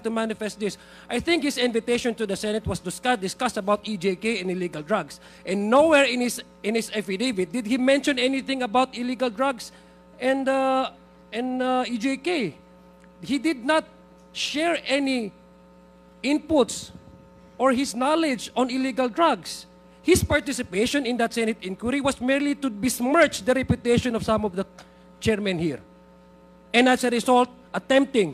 F: to manifest this. I think his invitation to the Senate was discussed about EJK and illegal drugs, and nowhere in his affidavit did he mention anything about illegal drugs and EJK. He did not share any inputs or his knowledge on illegal drugs. His participation in that Senate inquiry was merely to besmirch the reputation of some of the chairmen here, and as a result, attempting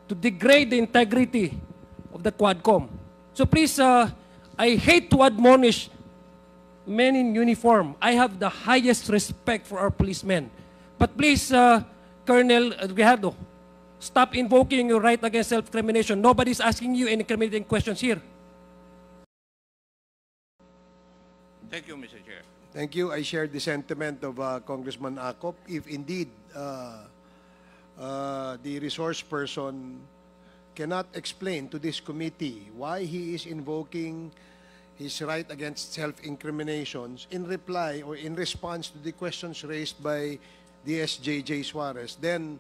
F: to degrade the integrity of the Quadcom. So please, I hate to admonish men in uniform. I have the highest respect for our policemen. But please, Colonel Grijaldo, stop invoking your right against self-incrimination. Nobody's asking you any incriminating questions here.
G: Thank you, Mr. Chair.
B: Thank you. I share the sentiment of Congressman Acop. If indeed the resource person cannot explain to this committee why he is invoking his right against self-incriminations in reply or in response to the questions raised by DSJJ Suarez, then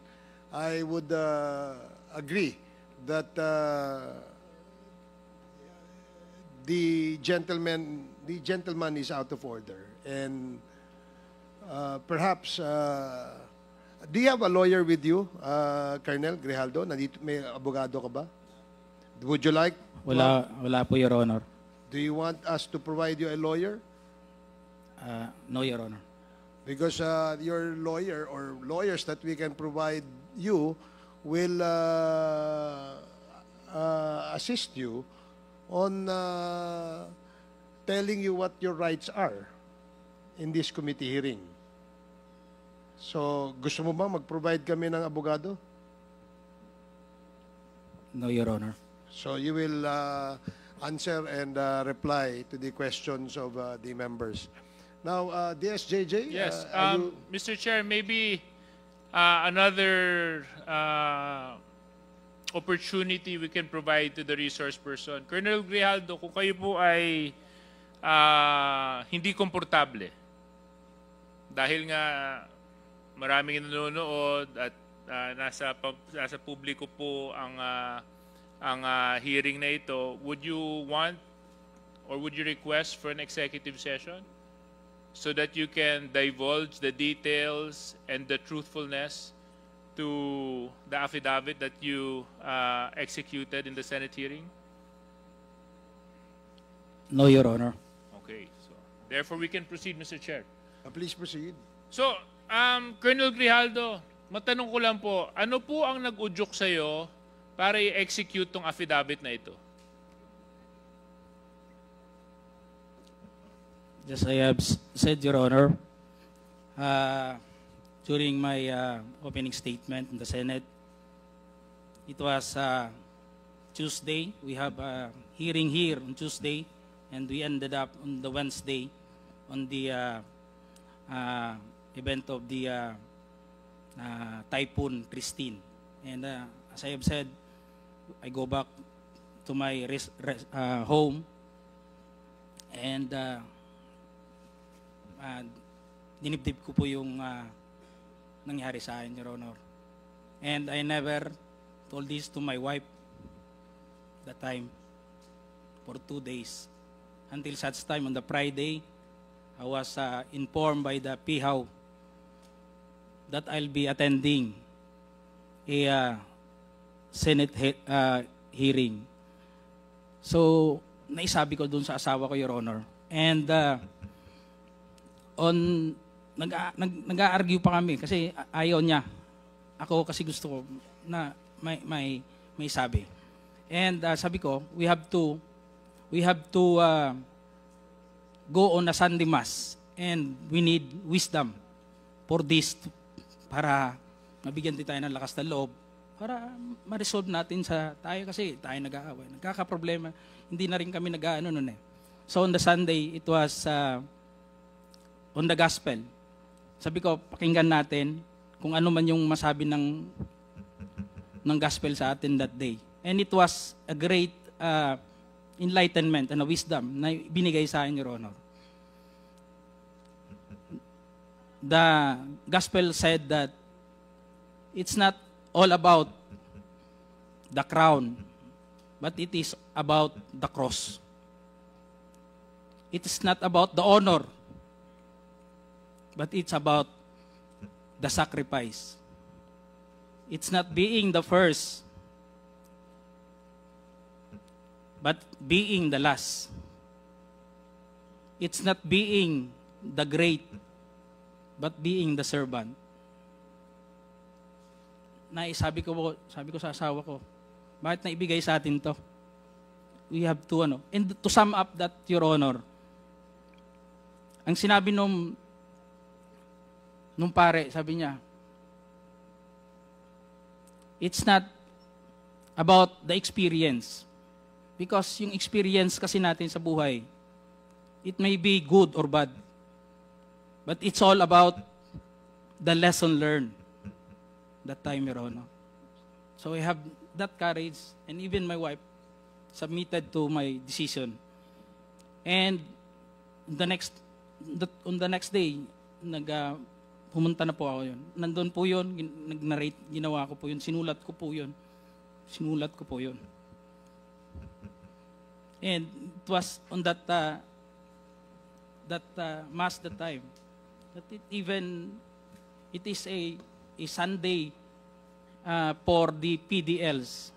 B: I would agree that the gentleman is out of order, and perhaps do you have a lawyer with you, Colonel Grijaldo? Nandito, may abogado ka ba? Would you like?
J: Wala po, Your Honor.
B: Do you want us to provide you a lawyer?
J: No, Your Honor.
B: Because your lawyer or lawyers that we can provide you will assist you on telling you what your rights are in this committee hearing. So, gusto mo ba mag-provide kami ng abogado?
J: No, Your Honor.
B: So, you will answer and reply to the questions of the members. Now, DSJJ?
L: Yes, Mr. Chair, maybe another opportunity we can provide to the resource person. Colonel Grijaldo, kung kayo po ay hindi komportable, dahil nga maraming nanonood at nasa publiko po ang hearing na ito, would you want or would you request for an executive session so that you can divulge the details and the truthfulness to the affidavit that you executed in the Senate hearing?
J: No, Your Honor.
L: Okay, so therefore we can proceed, Mr. Chair.
B: Please proceed.
L: So, Colonel Grijaldo, matanong ko lang po, ano po ang nag-udyok sa'yo para i-execute tong affidavit na ito?
J: Just I have said, Your Honor, during my opening statement in the Senate, it was Tuesday. We have a hearing here on Tuesday, and we ended up on the Wednesday on the event of the Typhoon Christine. And as I have said, I go back to my home, and dinibdib ko po yung nangyari sa akin, Your Honor. And I never told this to my wife that time for 2 days. Until such time on the Friday, I was informed by the PHAW that I'll be attending a Senate hearing. So, naisabi ko dun sa asawa ko, Your Honor. And nag-a-argue pa kami kasi ayaw niya. Ako kasi gusto ko na may sabi. And sabi ko, we have to go on a Sunday Mass, and we need wisdom for this para mabigyan din tayo ng lakas ng loob para ma-resolve natin sa tayo kasi tayo nag-aaway. Nagkakaproblema. Hindi na rin kami nag-aano nun eh. So on the Sunday, it was on the gospel. Sabi ko, pakinggan natin kung ano man yung masabi ng gospel sa atin that day. And it was a great enlightenment and a wisdom na binigay sa akin, Your Honor. The gospel said that it's not all about the crown, but it is about the cross. It is not about the honor, but it's about the sacrifice. It's not being the first, but being the last. It's not being the great, but being the servant. Sabi ko sa asawa ko, bakit naibigay sa atin to? We have to, and to sum up that, Your Honor, ang sinabi nung pare, sabi niya, it's not about the experience. Because yung experience kasi natin sa buhay, it may be good or bad. But it's all about the lesson learned that time, Your Honor. So I have that courage, and even my wife submitted to my decision. And on the next day, pumunta na po ako yun. Nandun po yun, nag-narrate, ginawa ko po yun, sinulat ko po yun. And it was on that mass that time that it is a Sunday for the PDLs.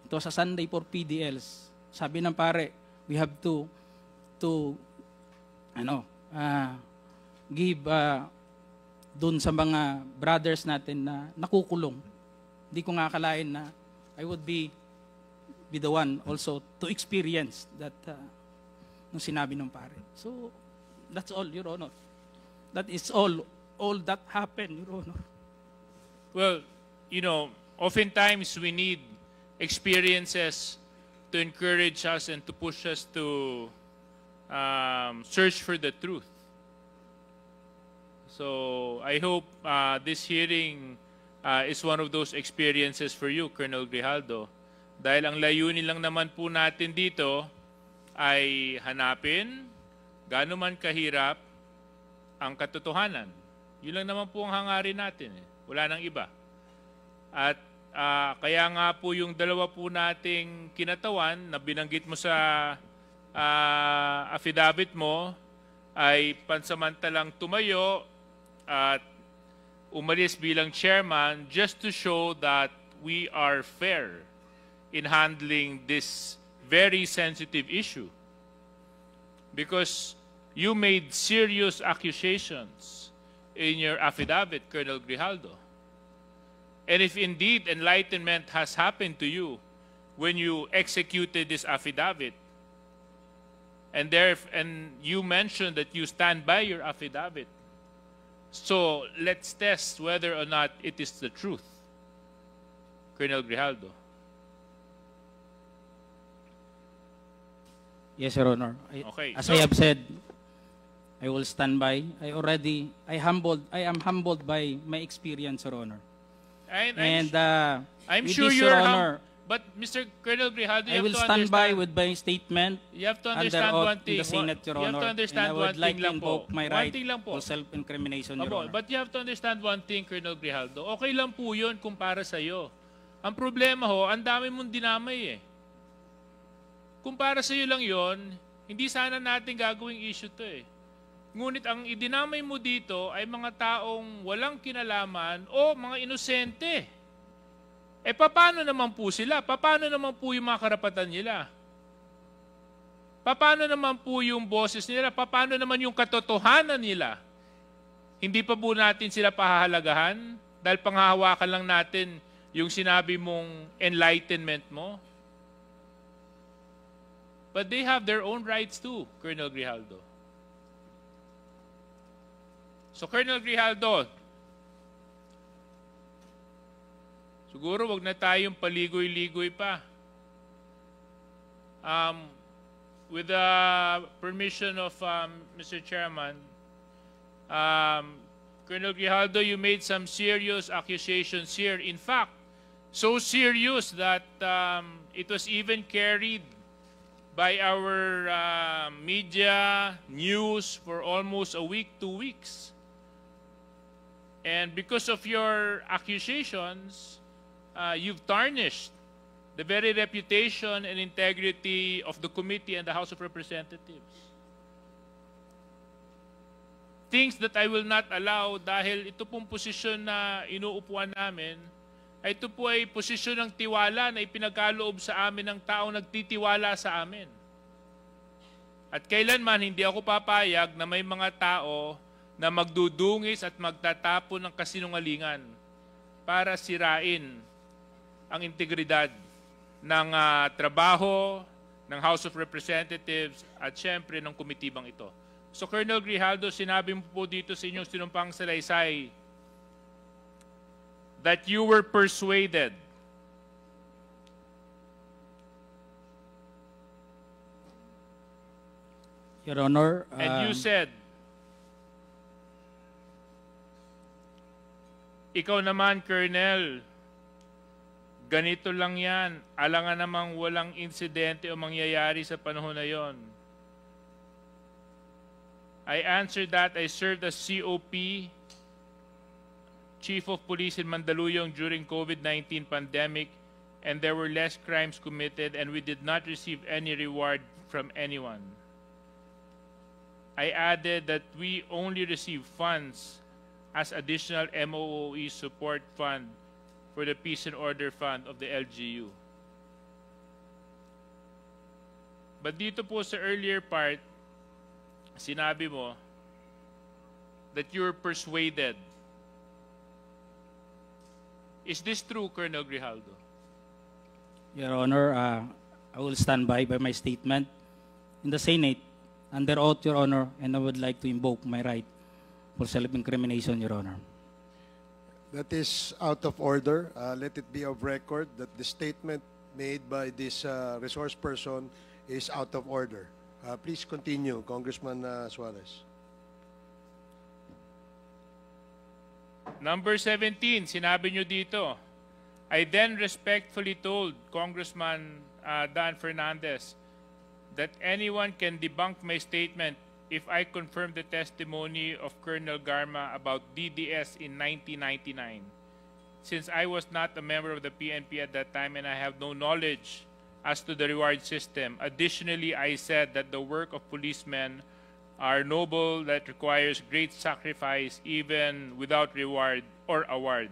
J: It was a Sunday for PDLs. Sabi ng pare, we have to give dun sa mga brothers natin na nakukulong. Hindi ko nga akalain na I would be the one also to experience that nung sinabi ng pare. So, that's all, Your Honor. That is all that happened, Your Honor.
L: Well, oftentimes we need experiences to encourage us and to push us to search for the truth. So I hope this hearing is one of those experiences for you, Colonel Grijaldo. Dahil ang layunin lang naman po natin dito ay hanapin gaano man kahirap ang katotohanan. Yun lang naman po ang hangarin natin. Wala nang iba. At kaya nga po yung dalawa po nating kinatawan na binanggit mo sa affidavit mo ay pansamantalang tumayo at umalis bilang chairman just to show that we are fair in handling this very sensitive issue. Because you made serious accusations in your affidavit, Colonel Grijaldo. And if indeed enlightenment has happened to you when you executed this affidavit, and you mentioned that you stand by your affidavit, so let's test whether or not it is the truth, Colonel Grijaldo.
J: Yes, Your Honor.
L: Okay.
J: As I have said, I will stand by. I am humbled by my experience, Your Honor.
L: I'm
J: with
L: sure
J: this,
L: you're
J: Your Honor,
L: But Mr. Colonel Grijaldo,
J: I will stand by with my statement
L: you have to
J: under
L: understand
J: oath
L: one
J: in
L: thing.
J: the Senate, Your
L: You have
J: Honor.
L: to understand
J: and I
L: one
J: would like
L: thing
J: to
L: lang po.
J: invoke my
L: One
J: right
L: thing lang po.
J: for self-incrimination, Your
L: Opo,
J: Honor.
L: but you have to understand one thing, Colonel Grijaldo. Okay lang po yun kung para sa'yo. Ang problema ho, ang dami mong dinamay eh. Kung para sa'yo lang yon, hindi sana natin gagawing issue to eh. Ngunit ang idinamay mo dito ay mga taong walang kinalaman o mga inosente. Eh paano naman po sila? Paano naman po yung mga karapatan nila? Paano naman po yung boses nila? Paano naman yung katotohanan nila? Hindi pa po natin sila pahahalagahan dahil panghahawakan lang natin yung sinabi mong enlightenment mo? But they have their own rights too, Colonel Grijaldo. So Colonel Grijaldo, siguro wag na tayong paligoy-ligoy pa. With the permission of Mr. Chairman, Colonel Grijaldo, you made some serious accusations here. In fact, so serious that it was even carried by our media news for almost a week, 2 weeks. And because of your accusations, you've tarnished the very reputation and integrity of the committee and the House of Representatives. Things that I will not allow dahil ito pong posisyon na inuupuan namin, ay ito po ay posisyon ng tiwala na ipinagkaloob sa amin ng taong nagtitiwala sa amin. At kailanman hindi ako papayag na may mga tao na magdudungis at magtatapon ng kasinungalingan para sirain ang integridad ng trabaho ng House of Representatives at syempre ng komitibang ito. So Colonel Grijaldo, sinabi mo po dito sa inyong sinumpang salaysay that you were persuaded
J: Your Honor,
L: and you said, ikaw naman, Colonel, ganito lang yan. Alangan namang walang insidente o mangyayari sa panahon na yon. I answered that I served as COP, Chief of Police in Mandaluyong during COVID-19 pandemic, and there were less crimes committed and we did not receive any reward from anyone. I added that we only received funds as additional MOOE support fund for the Peace and Order Fund of the LGU. But dito po sa earlier part, sinabi mo that you were persuaded. Is this true, Colonel Grijaldo?
J: Your Honor, I will stand by my statement in the Senate under oath, Your Honor, and I would like to invoke my right for self-incrimination, Your Honor.
B: That is out of order. Let it be of record that the statement made by this resource person is out of order. Please continue, Congressman Suarez.
L: Number 17, sinabi nyo dito, I then respectfully told Congressman Dan Fernandez that anyone can debunk my statement if I confirm the testimony of Colonel Garma about DDS in 1999. Since I was not a member of the PNP at that time and I have no knowledge as to the reward system. Additionally, I said that the work of policemen are noble that requires great sacrifice even without reward or award.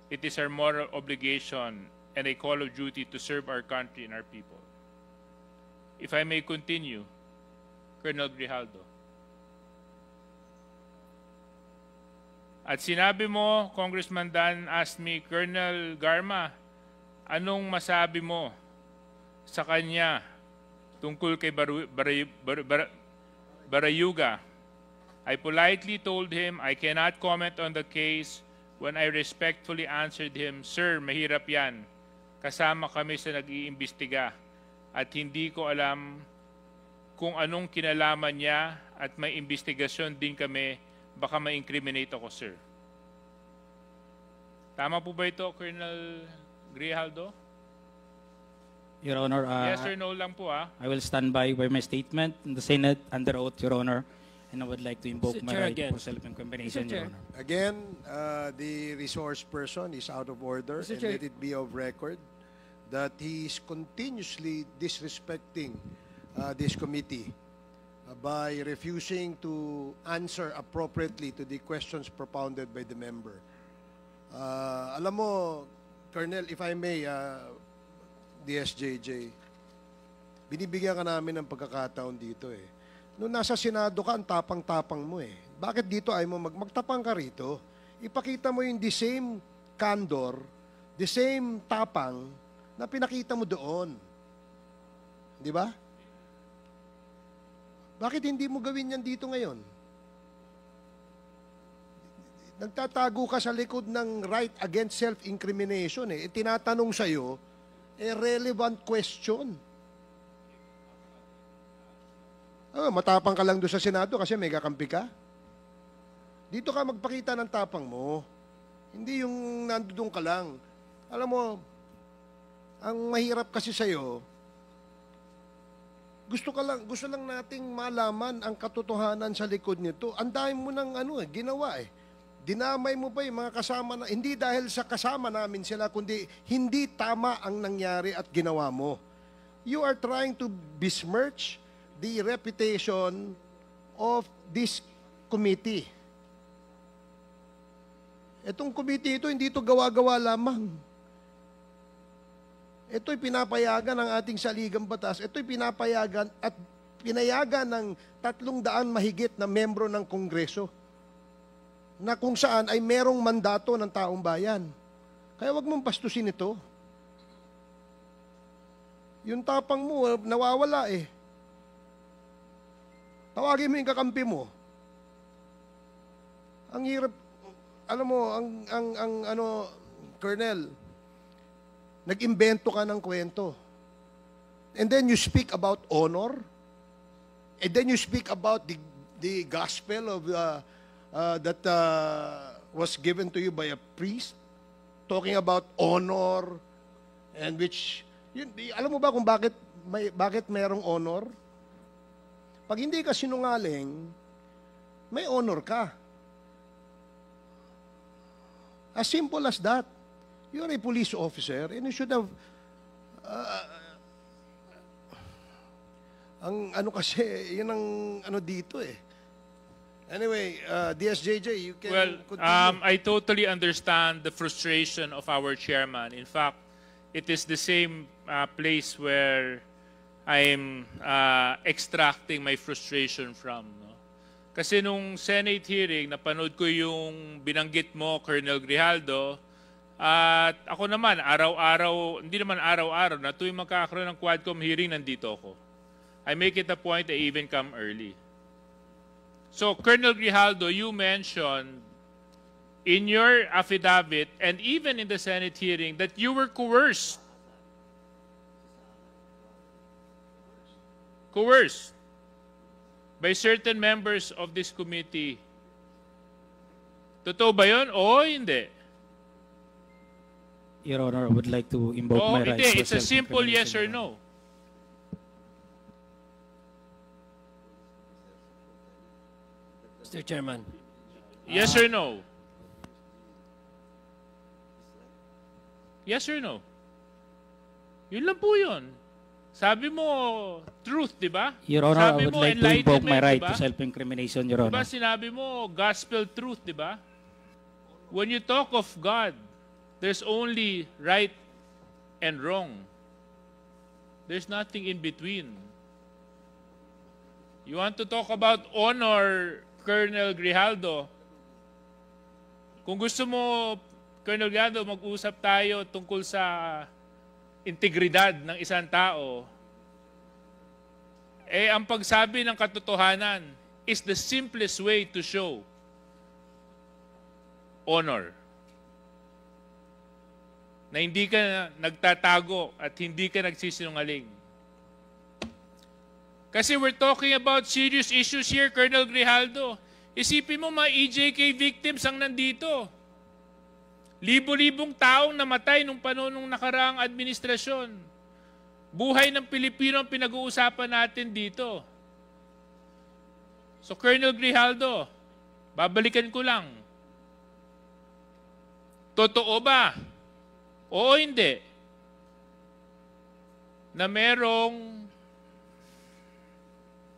L: It is our moral obligation and a call of duty to serve our country and our people. If I may continue, Colonel Grijaldo. At sinabi mo, Congressman Dan asked me, Colonel Garma, anong masabi mo sa kanya tungkol kay Barayuga? I politely told him I cannot comment on the case when I respectfully answered him, Sir, mahirap yan. Kasama kami sa nag-iimbestiga at hindi ko alam kung anong kinalaman niya at may investigasyon din kami, baka ma-incriminate ako, sir. Tama po ba ito, Colonel Grijaldo?
J: Your Honor,
L: Yes or no lang po, ah.
J: I will stand by my statement in the Senate under oath, Your Honor, and I would like to invoke
F: Mr.
J: my
F: Chair,
J: right
F: again.
J: for self-incrimination,
F: Mr.
J: Your
F: Chair.
J: Honor.
B: Again, the resource person is out of order,
F: Mr.
B: and
F: Chair.
B: let it be of record that he is continuously disrespecting this committee by refusing to answer appropriately to the questions propounded by the member. Alam mo, Colonel, if I may, DSJJ, binibigyan ka namin ng pagkakataon dito eh. Noong nasa Senado ka, ang tapang-tapang mo eh. Bakit dito ay mo magtapang ka rito? Ipakita mo yung the same candor, the same tapang na pinakita mo doon. Di ba? Bakit hindi mo gawin yan dito ngayon? Nagtatago ka sa likod ng right against self-incrimination eh. Tinatanong sa'yo, relevant question. Matapang ka lang doon sa Senado kasi may kakampi ka. Dito ka magpakita ng tapang mo. Hindi yung nandoon ka lang. Alam mo, ang mahirap kasi sa'yo, gusto lang nating malaman ang katotohanan sa likod nito. Ang dami mo ng ginawa eh. Dinamay mo pa yung mga kasama na, hindi dahil sa kasama namin sila, kundi hindi tama ang nangyari at ginawa mo. You are trying to besmirch the reputation of this committee. Itong committee ito, hindi ito gawa-gawa lamang. Ito'y pinapayagan ng ating saligang batas. Ito'y pinapayagan at pinayagan ng 300 mahigit na membro ng Kongreso na kung saan ay merong mandato ng taong bayan. Kaya wag mong bastusin ito. Yung tapang mo, nawawala eh. Tawagin mo yung kakampi mo. Ang hirap, alam mo, Colonel, nag-imbento ka ng kwento. And then you speak about honor. And then you speak about the gospel of that was given to you by a priest, talking about honor, and which, alam mo ba kung bakit mayroong honor? Pag hindi ka sinungaling, may honor ka. As simple as that. You're a police officer and you should have kasi, yun ang dito eh. Anyway, DSJJ, you can continue.
L: I totally understand the frustration of our chairman. In fact, it is the same place where I'm extracting my frustration from. No? Kasi nung Senate hearing, napanood ko yung binanggit mo, Colonel Grijaldo, at ako naman, araw-araw, hindi naman araw-araw, na tuwing magkakaroon ng Quadcom hearing, nandito ako. I make it a point I even come early. So, Colonel Grijaldo, you mentioned in your affidavit and even in the Senate hearing that you were coerced. Coerced by certain members of this committee. Totoo ba yun? Oo, hindi.
J: Your Honor, I would like to invoke my rights
L: hindi.
J: for
L: It's a simple yes or
J: self-incrimination,
L: no.
F: Mr. Chairman.
L: Yes or no? Yes or no? Yun lang po yun. Sabi mo, truth, di ba?
J: Your Honor,
L: Sabi
J: I would
L: mo,
J: like to invoke my
L: enlightenment,
J: right
L: diba?
J: to self-incrimination, Your
L: Di ba
J: Honor.
L: sinabi mo, gospel truth, di ba? When you talk of God, there's only right and wrong. There's nothing in between. You want to talk about honor, Colonel Grijaldo? Kung gusto mo, Colonel Grijaldo, mag-usap tayo tungkol sa integridad ng isang tao, ang pagsabi ng katotohanan is the simplest way to show honor. Na hindi ka nagtatago at hindi ka nagsisinungaling. Kasi we're talking about serious issues here, Colonel Grijaldo. Isipin mo, mga EJK victims ang nandito. Libo-libong taong namatay nung panahon ng nakaraang administrasyon. Buhay ng Pilipino ang pinag-uusapan natin dito. So, Colonel Grijaldo, babalikan ko lang. Totoo ba? Oo, hindi. Na merong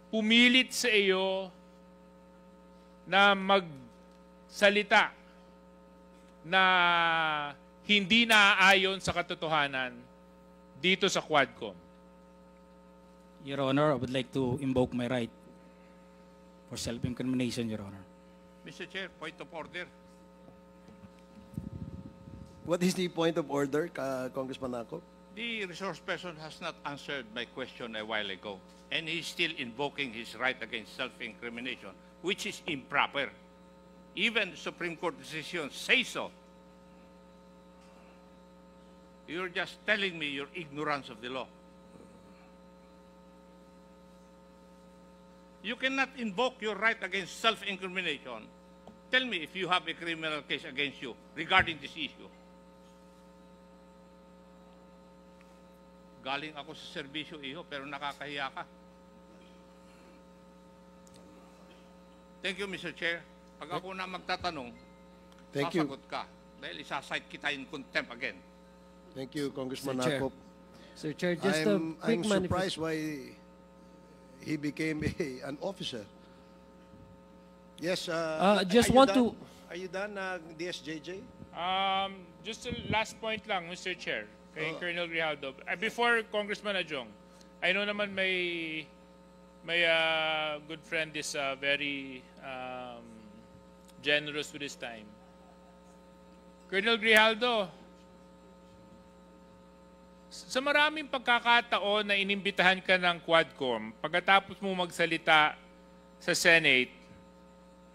L: pumilit sa iyo na magsalita na hindi naaayon sa katotohanan dito sa Quadcom.
J: Your Honor, I would like to invoke my right for self-incrimination, Your Honor.
G: Mr. Chair, point of order.
B: What is the point of order, Congressman Ako?
G: The resource person has not answered my question a while ago, and he's still invoking his right against self-incrimination, which is improper. Even the Supreme Court decisions say so. You're just telling me your ignorance of the law. You cannot invoke your right against self-incrimination. Tell me if you have a criminal case against you regarding this issue. Galing ako sa serbisyo, iho, pero nakakahiya ka. Thank you, Mr. Chair. Pag ako na magtatanong, sasagot ka. Dahil isasite kita in contempt again.
B: Thank you, Congressman
F: Sir Chair.
B: Akop.
F: Sir Chair, just a quick
B: I'm surprised why he became an officer. Yes,
F: just want to...
B: Are you done, DSJJ?
L: Just a last point lang, Mr. Chair, kay Colonel Grijaldo. Before Congressman Adjong, I know naman may good friend is very generous with his time. Colonel Grijaldo, sa maraming pagkakataon na inimbitahan ka ng Quadcom, pagkatapos mo magsalita sa Senate,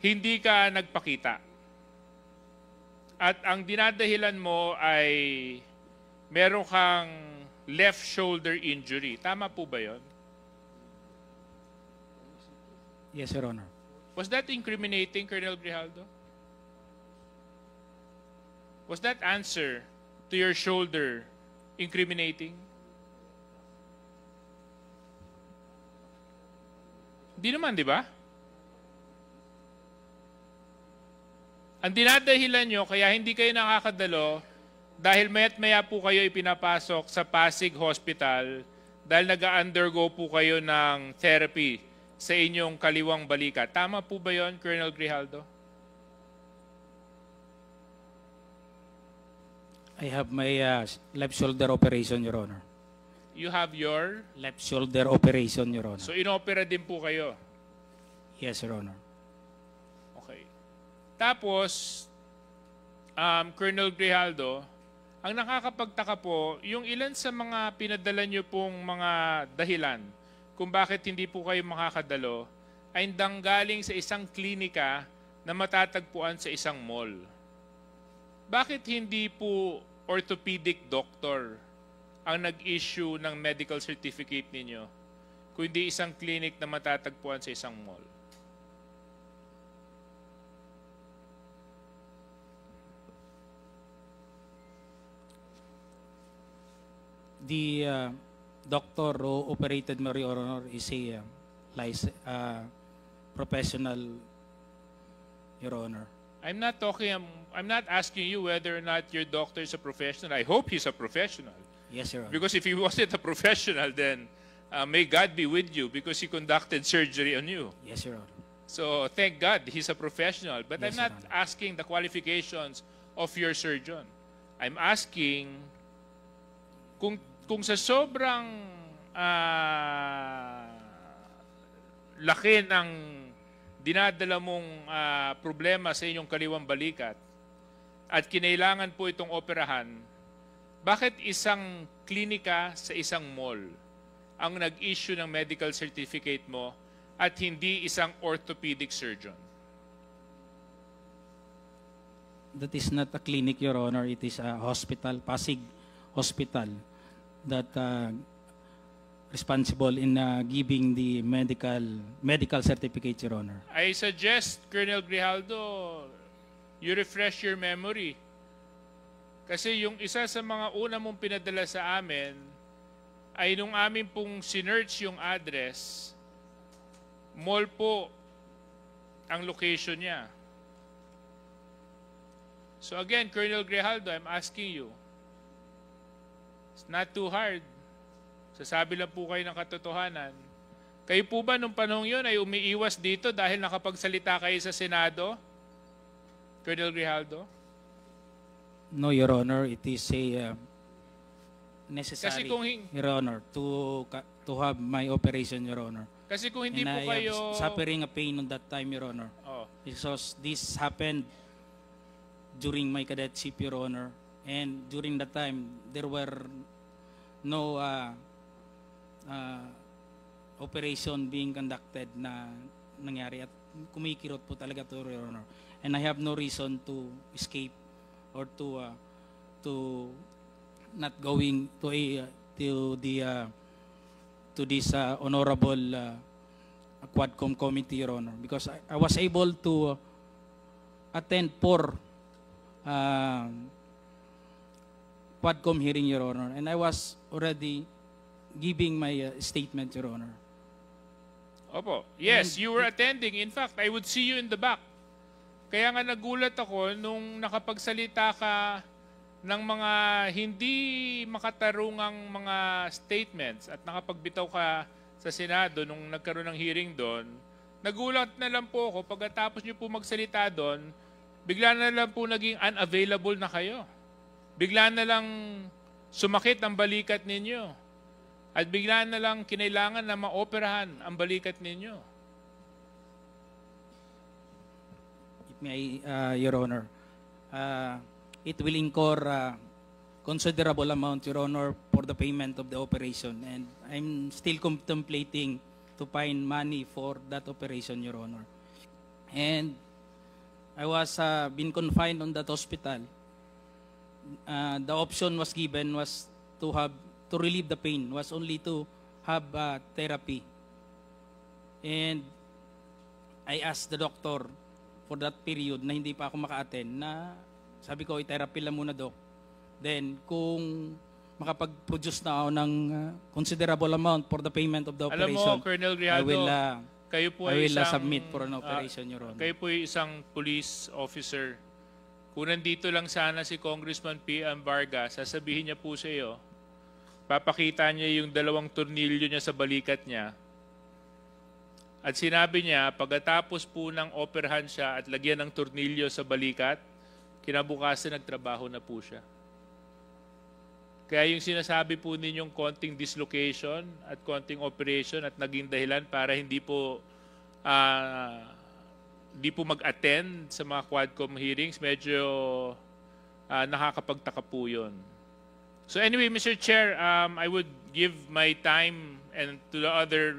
L: hindi ka nagpakita. At ang dinadahilan mo ay meron kang left shoulder injury. Tama po ba yun?
J: Yes, Your Honor.
L: Was that incriminating, Colonel Grijaldo? Was that answer to your shoulder incriminating? Hindi naman, di ba? Ang dinadahilan nyo, kaya hindi kayo nakakadalo, dahil maya't maya po kayo ipinapasok sa Pasig Hospital dahil nag-undergo po kayo ng therapy sa inyong kaliwang balikat. Tama po ba yon, Colonel Grijaldo?
J: I have my left shoulder operation, Your Honor.
L: You have your?
J: Left shoulder operation, Your Honor.
L: So inopera din po kayo?
J: Yes, Your Honor.
L: Okay. Tapos, Colonel Grijaldo, ang nakakapagtaka po, yung ilan sa mga pinadala nyo pong mga dahilan kung bakit hindi po kayo makakadalo ay nanggaling sa isang klinika na matatagpuan sa isang mall. Bakit hindi po orthopedic doctor ang nag-issue ng medical certificate ninyo kundi isang clinic na matatagpuan sa isang mall?
J: The doctor who operated me, Your Honor, is a professional, Your Honor.
L: I'm not asking you whether or not your doctor is a professional. I hope he's a professional.
J: Yes, Your Honor.
L: Because if he wasn't a professional, then may God be with you because he conducted surgery on you.
J: Yes, Your Honor.
L: So thank God he's a professional. But
J: Yes,
L: I'm not
J: Your Honor.
L: asking the qualifications of your surgeon. I'm asking kung sa sobrang laki ng dinadala mong problema sa inyong kaliwang balikat at kinailangan po itong operahan, bakit isang klinika sa isang mall ang nag-issue ng medical certificate mo at hindi isang orthopedic surgeon?
J: That is not a clinic, Your Honor. It is a hospital, Pasig Hospital, that responsible in giving the medical certificate, Your Honor.
L: I suggest, Colonel Grijaldo, you refresh your memory. Kasi yung isa sa mga una mong pinadala sa amin ay nung amin pong sinearch yung address, mall po ang location niya. So again, Colonel Grijaldo, I'm asking you, it's not too hard. Sasabi lang po kayo ng katotohanan. Kayo po ba nung panahon yun ay umiiwas dito dahil nakapagsalita kayo sa Senado? Colonel Grijaldo?
J: No, Your Honor. It is a necessary,
L: Kasi kung
J: Your Honor, to have my operation, Your Honor.
L: Kasi kung hindi
J: And
L: po
J: I
L: kayo...
J: am suffering a pain on that time, Your Honor.
L: Oh.
J: Because this happened during my cadetship, Your Honor. And during that time, there were no operation being conducted na nangyari. At kumikirot po talaga to, Your Honor. And I have no reason to escape or to not going to this honorable Quadcom committee, Your Honor, because I was able to attend 4 Quadcom hearing, Your Honor, and I was already giving my statement, Your Honor.
L: Opo. Yes, you were attending. In fact, I would see you in the back. Kaya nga nagulat ako nung nakapagsalita ka ng mga hindi makatarungang mga statements at nakapagbitaw ka sa Senado nung nagkaroon ng hearing doon. Nagulat na lang po ako pagkatapos niyo po magsalita doon, bigla na lang po naging unavailable na kayo. Bigla na lang sumakit ang balikat ninyo. At bigla na lang kinailangan na maoperahan ang balikat ninyo.
J: May Your Honor, it will incur considerable amount, Your Honor, for the payment of the operation, and I'm still contemplating to find money for that operation, Your Honor. And I was been confined on that hospital. The option was given was to relieve the pain, was only to have therapy. And I asked the doctor for that period na hindi pa ako maka-attend na sabi ko, i-therapy lang muna, Doc. Then, kung makapag-produce na ako ng considerable amount for the payment of the operation,
L: alam mo, Colonel Grijaldo,
J: I will submit for an operation, Your Honor.
L: Kayo po ay isang police officer. Kung nandito lang sana si Congressman P.M. Vargas, sasabihin niya po sa iyo, papakita niya yung 2 tornilyo niya sa balikat niya. At sinabi niya, pagkatapos po ng operahan siya at lagyan ng tornilyo sa balikat, kinabukasan nagtrabaho na po siya. Kaya yung sinasabi po ninyong konting dislocation at konting operation at naging dahilan para hindi po mag-attend sa mga Quadcom hearings, medyo nakakapagtaka po yun. So anyway, Mr. Chair, I would give my time and to the other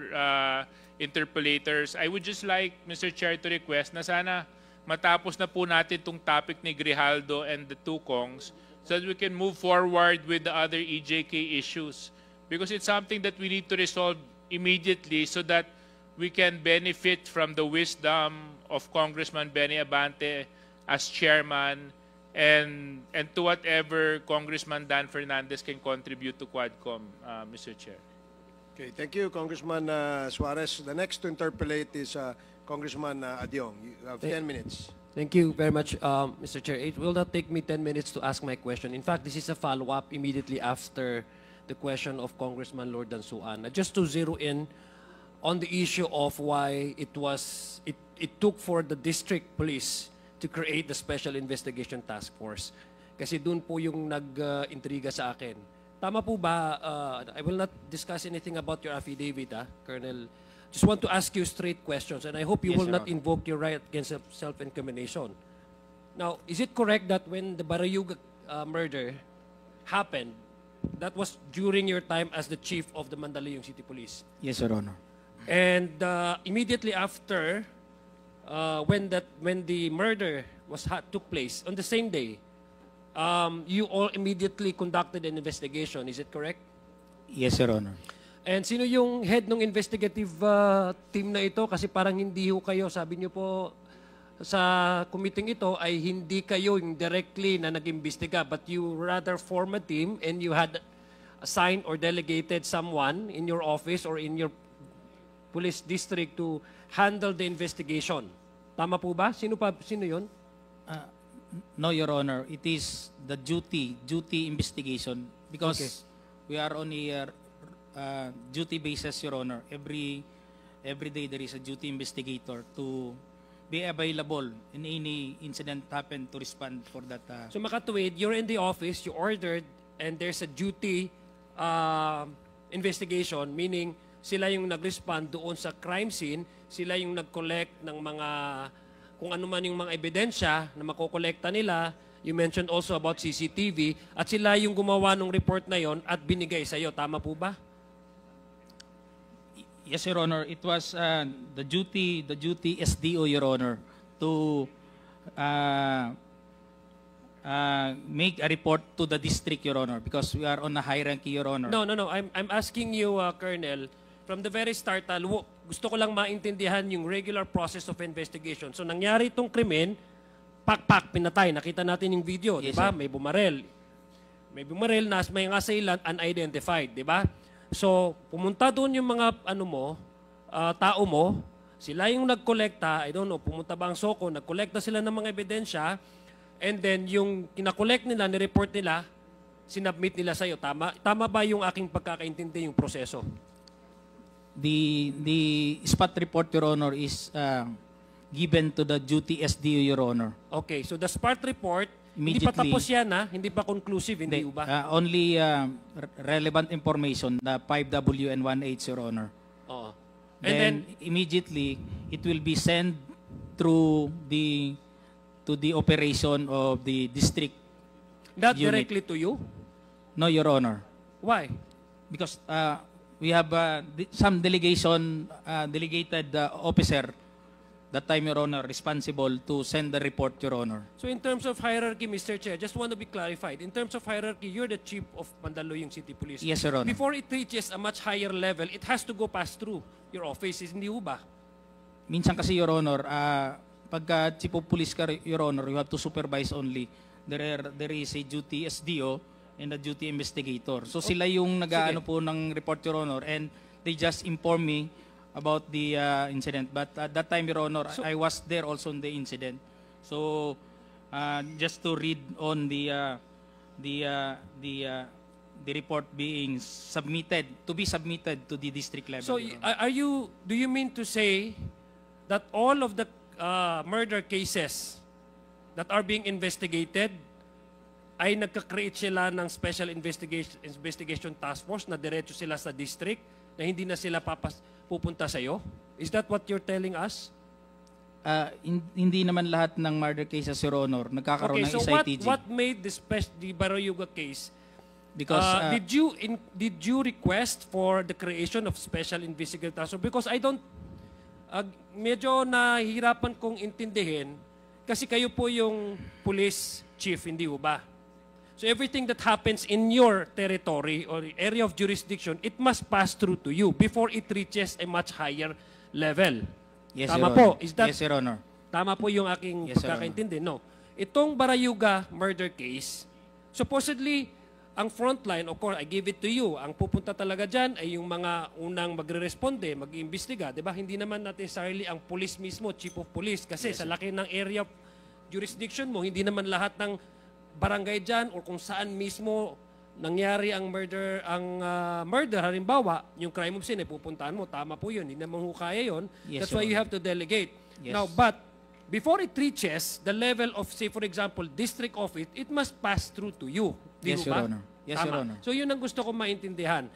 L: interpellators. I would just like, Mr. Chair, to request na sana matapos na po natin itong topic ni Grijaldo and the 2 Kongs so that we can move forward with the other EJK issues. Because it's something that we need to resolve immediately so that we can benefit from the wisdom of Congressman Benny Abante as chairman and to whatever Congressman Dan Fernandez can contribute to Quadcom, Mr. Chair.
B: Okay, thank you, Congressman Suarez. The next to interpolate is Congressman Adyong. You have 10 minutes.
F: Thank you very much, Mr. Chair. It will not take me 10 minutes to ask my question. In fact, this is a follow-up immediately after the question of Congressman Lord Dansuan. Just to zero in on the issue of why it took for the district police to create the Special Investigation Task Force. Kasi doon po yung nag-intriga sa akin. Tama po ba, I will not discuss anything about your affidavit, Colonel. Just want to ask you straight questions, and I hope you will not invoke your right against self-incrimination. Now, is it correct that when the Barayuga murder happened, that was during your time as the chief of the Mandaluyong City Police?
J: Yes, Your Honor.
F: And immediately after, when the murder took place, on the same day, you all immediately conducted an investigation. Is it correct?
J: Yes, Your Honor.
F: And sino yung head ng investigative team na ito? Kasi parang hindi ho kayo, sabi niyo po sa committee ito ay hindi kayo yung directly na nag-imbestiga, but you rather form a team and you had assigned or delegated someone in your office or in your police district to handle the investigation. Tama po ba? Sino yun?
J: No, Your Honor. It is the duty investigation because we are on a duty basis, Your Honor. Every day there is a duty investigator to be available in any incident happen to respond for that.
F: So makatuwid, you're in the office, you ordered, and there's a duty investigation, meaning sila yung nag-respond doon sa crime scene, sila yung nag-collect ng mga, kung ano man yung mga ebidensya na makokolekta nila. You mentioned also about CCTV, at sila yung gumawa ng report na yon at binigay sa iyo. Tama po ba?
J: Yes, Your Honor. It was the duty SDO, Your Honor, to make a report to the district, Your Honor, because we are on a hierarchy, Your Honor.
F: No. I'm asking you, Colonel, from the very start, gusto ko lang maintindihan yung regular process of investigation. So nangyari itong krimen, pak, pinatay. Nakita natin yung video,
J: yes,
F: di ba?
J: Sir.
F: May bumarel, may nga assailant unidentified, di ba? So, pumunta doon yung mga tao mo, sila yung nagkolekta, I don't know, pumunta ba ang SOCO, nagkolekta sila ng mga ebidensya, and then yung kinakolekt nila, nireport nila, sinubmit nila sa'yo. Tama ba yung aking pagkakaintindi yung proseso?
J: The spot report, Your Honor, is given to the duty SDO, Your Honor.
F: Okay, so the spot report, hindi pa tapos yan, ha? Hindi pa conclusive, hindi ba?
J: Only relevant information, the 5W and 1H, Your Honor.
F: Oo.
J: And then immediately, it will be sent through to the operation of the district
F: Not
J: unit.
F: directly to you?
J: No, Your Honor.
F: Why?
J: Because we have some delegated officer that time, Your Honor, responsible to send the report, Your Honor.
F: So in terms of hierarchy, Mr. Chair, just want to be clarified. In terms of hierarchy, you're the chief of Mandaluyong City Police.
J: Yes, Your Honor.
F: Before it reaches a much higher level, it has to go pass through your office, hindi ba?
J: Minsan kasi, Your Honor, pagka chief of police ka, Your Honor, you have to supervise only. There is a duty SDO and a duty investigator. So sila yung nag-aano po ng report, Your Honor, and they just inform me about the incident. But at that time, Your Honor, I was there also in the incident. So just to read on the report being submitted, to be submitted to the district level.
F: So do you mean to say that all of the murder cases that are being investigated ay nagka-create sila ng special investigation task force na diretso sila sa district na hindi na sila pupunta sa iyo? Is that what you're telling us?
J: Hindi naman lahat ng murder cases, Your Honor, nagkakaroon ng SITG.
F: What made the Barayuga case?
J: Because
F: did you request for the creation of special investigative task force? Because I don't medyo nahihirapan kong intindihin kasi kayo po yung police chief, hindi ba? So everything that happens in your territory or area of jurisdiction, it must pass through to you before it reaches a much higher level.
J: Yes,
F: Tama
J: Your
F: po.
J: Honor.
F: Is that,
J: yes, Your Honor.
F: Tama po yung aking
J: Yes,
F: pagkakaintindi. No. Itong Barayuga murder case, supposedly, ang frontline, of course, I give it to you. Ang pupunta talaga dyan ay yung mga unang magre-responde, mag-iimbestiga. Diba? Hindi naman natin necessarily ang police mismo, chief of police. Kasi sa laki ng area of jurisdiction mo, hindi naman lahat ng barangay dyan o kung saan mismo nangyari ang murder, halimbawa, yung crime of sin, pupuntahan mo, tama po yun, hindi naman kaya yun.
J: Yes,
F: That's why you have to delegate.
J: Yes.
F: Now, but, before it reaches the level of, say, for example, district office, it must pass through to you. Di
J: Yes,
F: ba?
J: Your Honor. Yes,
F: Tama.
J: Your Honor.
F: So yun ang gusto ko maintindihan.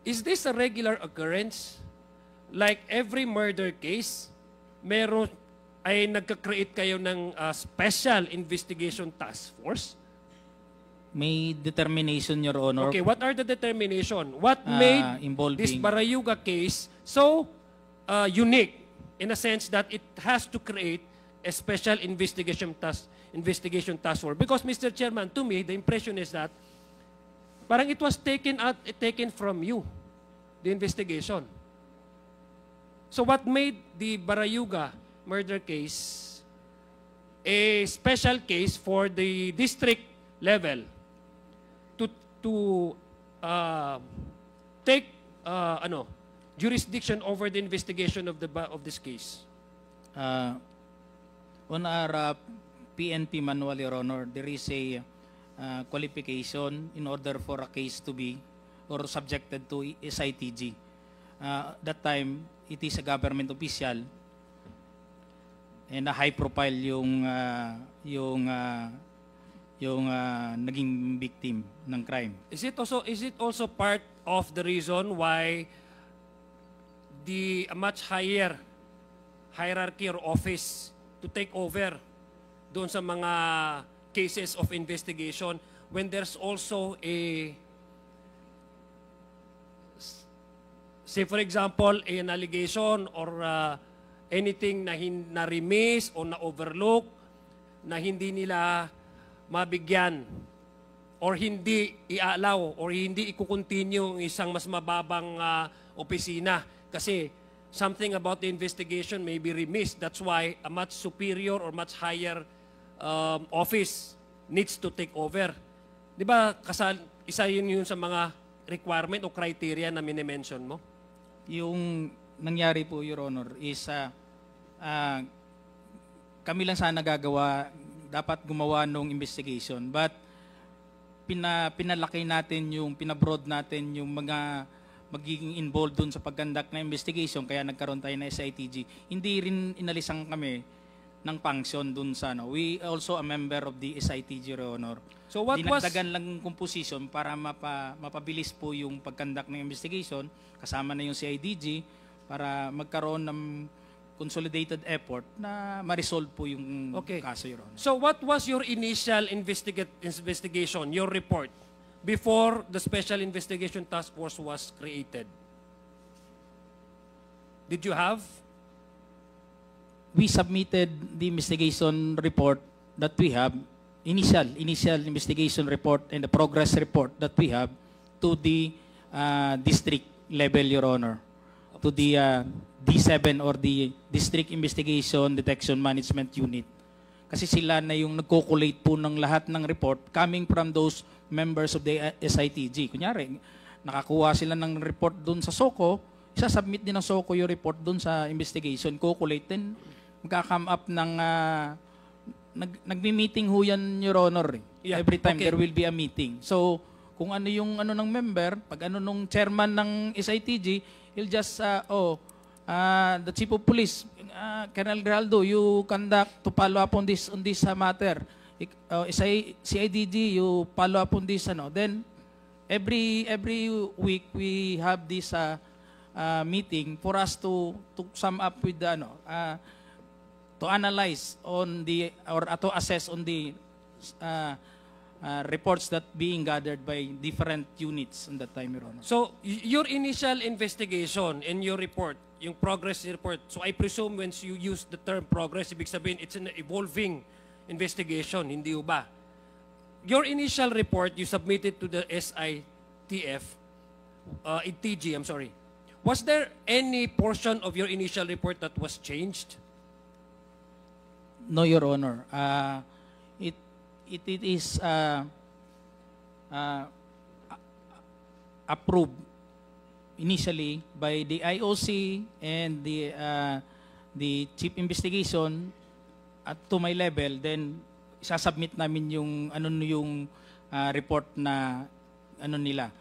F: Is this a regular occurrence? Like every murder case, meron ay nagka-create kayo ng special investigation task force?
J: May determination, Your Honor.
F: Okay, what are the determination? What made this Barayuga case so unique in a sense that it has to create a special investigation task force? Because, Mr. Chairman, to me, the impression is that parang it was taken from you, the investigation. So what made the Barayuga murder case a special case for the district level to take jurisdiction over the investigation of this case?
J: On our PNP manual, Your Honor, there is a qualification in order for a case to be or subjected to SITG. That time, it is a government official and a high profile yung naging victim ng crime.
F: Is it also part of the reason why the much higher hierarchy or office to take over doon sa mga cases of investigation when there's also say for example an allegation or anything na remiss o na overlook na hindi nila mabigyan or hindi i-allow or hindi i-continue yung isang mas mababang opisina kasi something about the investigation may be remiss. That's why a much superior or much higher office needs to take over. Di ba isa yun sa mga requirement o criteria na minimension mo?
J: Yung nangyari po, Your Honor, is kami lang sana dapat gumawa ng investigation. But pinalaki natin pinabroad natin yung mga magiging involved dun sa paggandak na investigation, kaya nagkaroon tayo na SITG. Hindi rin inalisan kami ng function dun sa We also a member of the SITG, Your Honor.
F: So what was...
J: Dinagdagan lang composition para mapabilis po yung paggandak ng investigation, kasama na yung CIDG, para magkaroon ng consolidated effort na ma-resolve po yung kaso, Your Honor.
F: So what was your initial investigation, your report, before the Special Investigation Task Force was created? Did you have?
J: We submitted the investigation report that we have, initial investigation report and the progress report that we have to the district level, Your Honor, to the D7 or the District Investigation Detection Management Unit. Kasi sila na yung nagko-collate po ng lahat ng report coming from those members of the SITG. Kunyari, nakakuha sila ng report dun sa SOCO, isa-submit din ng SOCO yung report dun sa investigation, co-collate din, magka-come up ng, nagmi-meeting ho yan, Your Honor.
F: Yeah,
J: every time there will be a meeting. So, kung ano yung ng member, pag nung chairman ng SITG, he'll just, the Chief of Police, Colonel Grijaldo, you conduct to follow up on this matter. CIDG, you follow up on this. Then, every week, we have this meeting for us to sum up with to analyze on or to assess on the reports that being gathered by different units in that time, Your Honor.
F: So, your initial investigation and your report, yung progress report, so I presume when you use the term progress, ibig sabihin, it's an evolving investigation, hindi ba? Your initial report, you submitted to the SITF, TG, I'm sorry. Was there any portion of your initial report that was changed?
J: No, Your Honor. It is approved initially by the IOC and the Chief Investigation to my level. Then isasubmit namin yung report na nila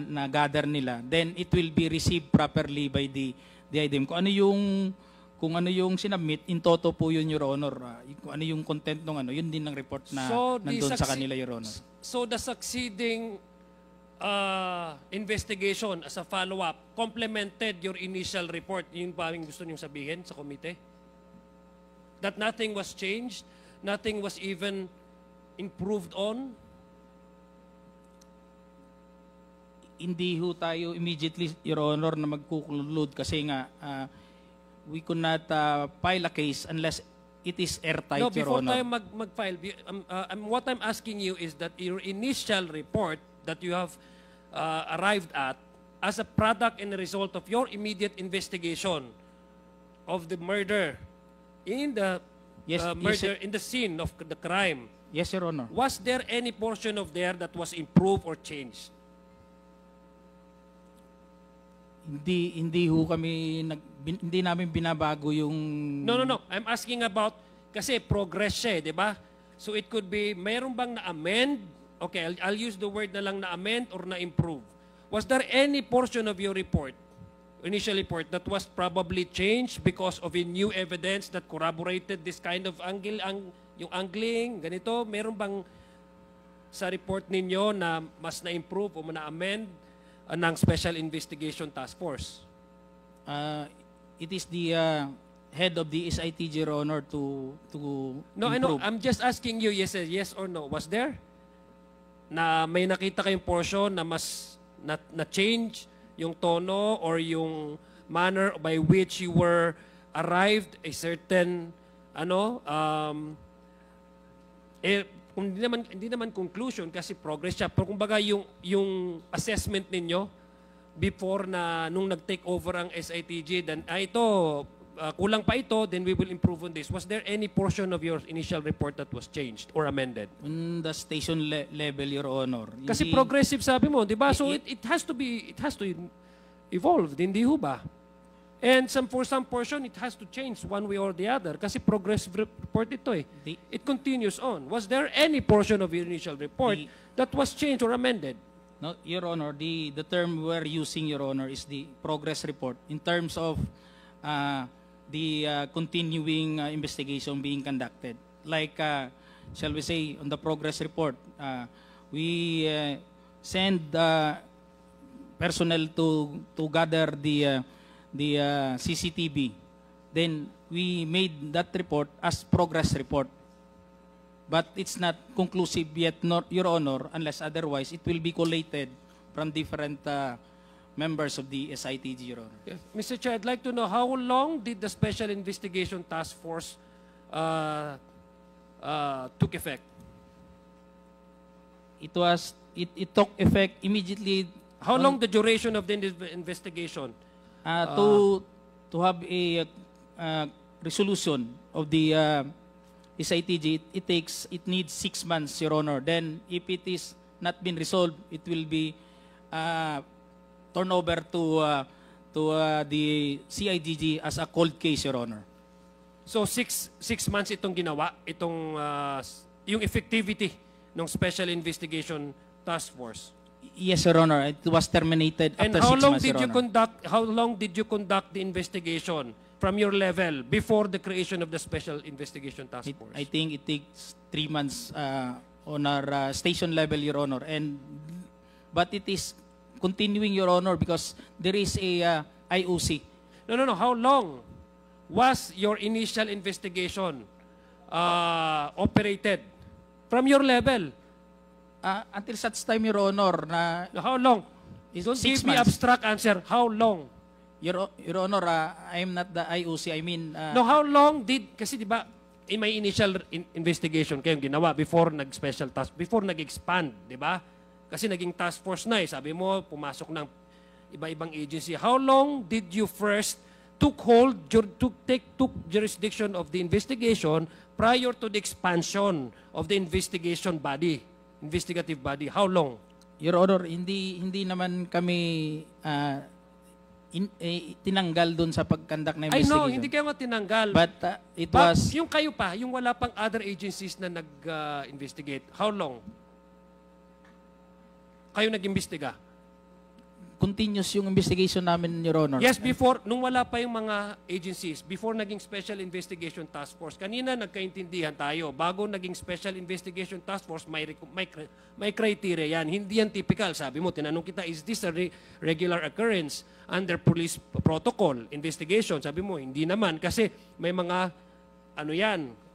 J: na gather nila. Then it will be received properly by the IDM. Kung ano yung sinubmit, in toto po yun, Your Honor. Kung ano yung content ng yun din ang report na nandun sa kanila, Your Honor.
F: So the succeeding investigation as a follow-up complemented your initial report. Yun pa rin gusto niyong sabihin sa komite? That nothing was changed? Nothing was even improved on?
J: Hindi ho tayo immediately, Your Honor, na magkukulod kasi nga we could not file a case unless it is airtight,
F: No,
J: Your
F: before
J: Honor.
F: tayo mag-file, what I'm asking you is that your initial report that you have arrived at as a product and a result of your immediate investigation of the murder in the in the scene of the crime.
J: Yes, Your Honor.
F: Was there any portion of there that was improved or changed?
J: Hindi ho kami hindi namin binabago yung
F: No. I'm asking about, kasi progress siya, di ba? So it could be, mayroon bang na-amend? Okay, I'll use the word na lang na-amend or na-improve. Was there any portion of your report, initial report, that was probably changed because of a new evidence that corroborated this kind of angle, yung angling, ganito? Meron bang sa report ninyo na mas na-improve o na-amend ng Special Investigation Task Force?
J: It is the head of the SITG, Your Honor, to
F: No, I know.
J: improve.
F: I'm just asking you, yes or no. Was there? Na may nakita kayong portion na mas na-change yung tono or yung manner by which you were arrived a certain hindi naman conclusion kasi progress siya, pero kumbaga yung assessment ninyo before na nung nag-take over ang SITG, then ito kulang pa ito, then we will improve on this. Was there any portion of your initial report that was changed or amended?
J: On the station level, Your Honor.
F: Kasi progressive sabi mo, di ba? So it has to evolve, hindi ho ba? And for some portion, it has to change one way or the other. Kasi progressive report ito eh. It continues on. Was there any portion of your initial report that was changed or amended?
J: No, Your Honor, the term we're using, Your Honor, is the progress report in terms of the continuing investigation being conducted. Like, shall we say, on the progress report, we send personnel to gather the CCTV. Then we made that report as progress report. But it's not conclusive yet, Your Honor, unless otherwise it will be collated from different members of the SITG, Your Honor.
F: Yes. Mr. Chair, I'd like to know how long did the Special Investigation Task Force took effect?
J: It took effect immediately.
F: How long the duration of the investigation?
J: To have a resolution of the SITG, it needs 6 months, Your Honor. Then, if it is not been resolved, it will be turned over to the CIDG as a cold case, Your Honor.
F: So, six months itong ginawa, yung effectivity ng Special Investigation Task Force.
J: Yes, Your Honor. It was terminated after 6 months, Your Honor.
F: How long did you conduct the investigation from your level before the creation of the Special Investigation Task Force?
J: I think it takes 3 months on our station level, Your Honor. But it is continuing, Your Honor, because there is a IOC.
F: No. How long was your initial investigation operated from your level?
J: Until such time, Your Honor, na...
F: How long? Don't give me abstract answer. How long?
J: Your Honor, I'm not the IOC. I mean...
F: No, how long did... Kasi di ba, may initial investigation kayong ginawa before nag-special task, before nag-expand, di ba? Kasi naging task force na eh. Sabi mo, pumasok ng iba-ibang agency. How long did you first took jurisdiction of the investigation prior to the expansion of the investigative body? How long?
J: Your Honor, hindi naman kami tinanggal dun sa pagkandak na investigation.
F: I know, hindi kayo tinanggal.
J: But it was...
F: Yung kayo pa, yung wala pang other agencies na nag-investigate, how long? Kayo nag-imbestiga?
J: Continuous yung investigation namin, Your Honor.
F: Yes, before, nung wala pa yung mga agencies, before naging Special Investigation Task Force, kanina nagkaintindihan tayo, bago naging Special Investigation Task Force, may criteria yan. Hindi yan typical. Sabi mo, tinanong kita, is this a regular occurrence under police protocol investigation? Sabi mo, hindi naman, kasi may mga,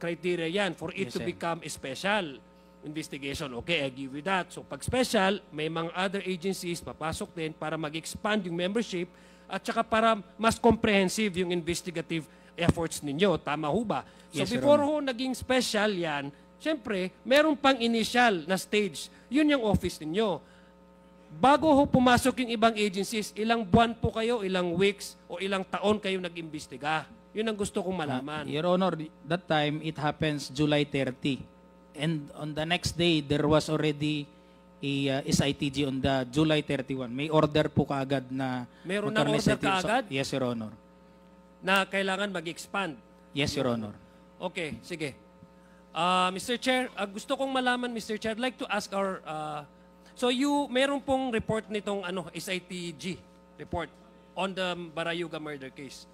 F: criteria yan for it to become a special investigation. Okay, I give you that. So pag special, may mga other agencies papasok din para mag-expand yung membership at saka para mas comprehensive yung investigative efforts ninyo. Tama ho ba? So
J: Yes,
F: before ho naging special yan, syempre, meron pang initial na stage. Yun yung office ninyo. Bago ho pumasok yung ibang agencies, ilang buwan po kayo, ilang weeks, o ilang taon kayo nag-imbestiga? Yun ang gusto kong malaman.
J: Your Honor, that time, it happens July 30. And on the next day, there was already SITG on the July 31. May order po kaagad na
F: Meron ng
J: magkaroon ng
F: order
J: SITG.
F: kaagad?
J: Yes, Your Honor.
F: Na kailangan mag-expand.
J: Yes, Your Honor.
F: Okay, sige. Mr. Chair, gusto kong malaman, Mr. Chair, I'd like to ask our... so meron pong report nitong SITG report on the Barayuga murder case.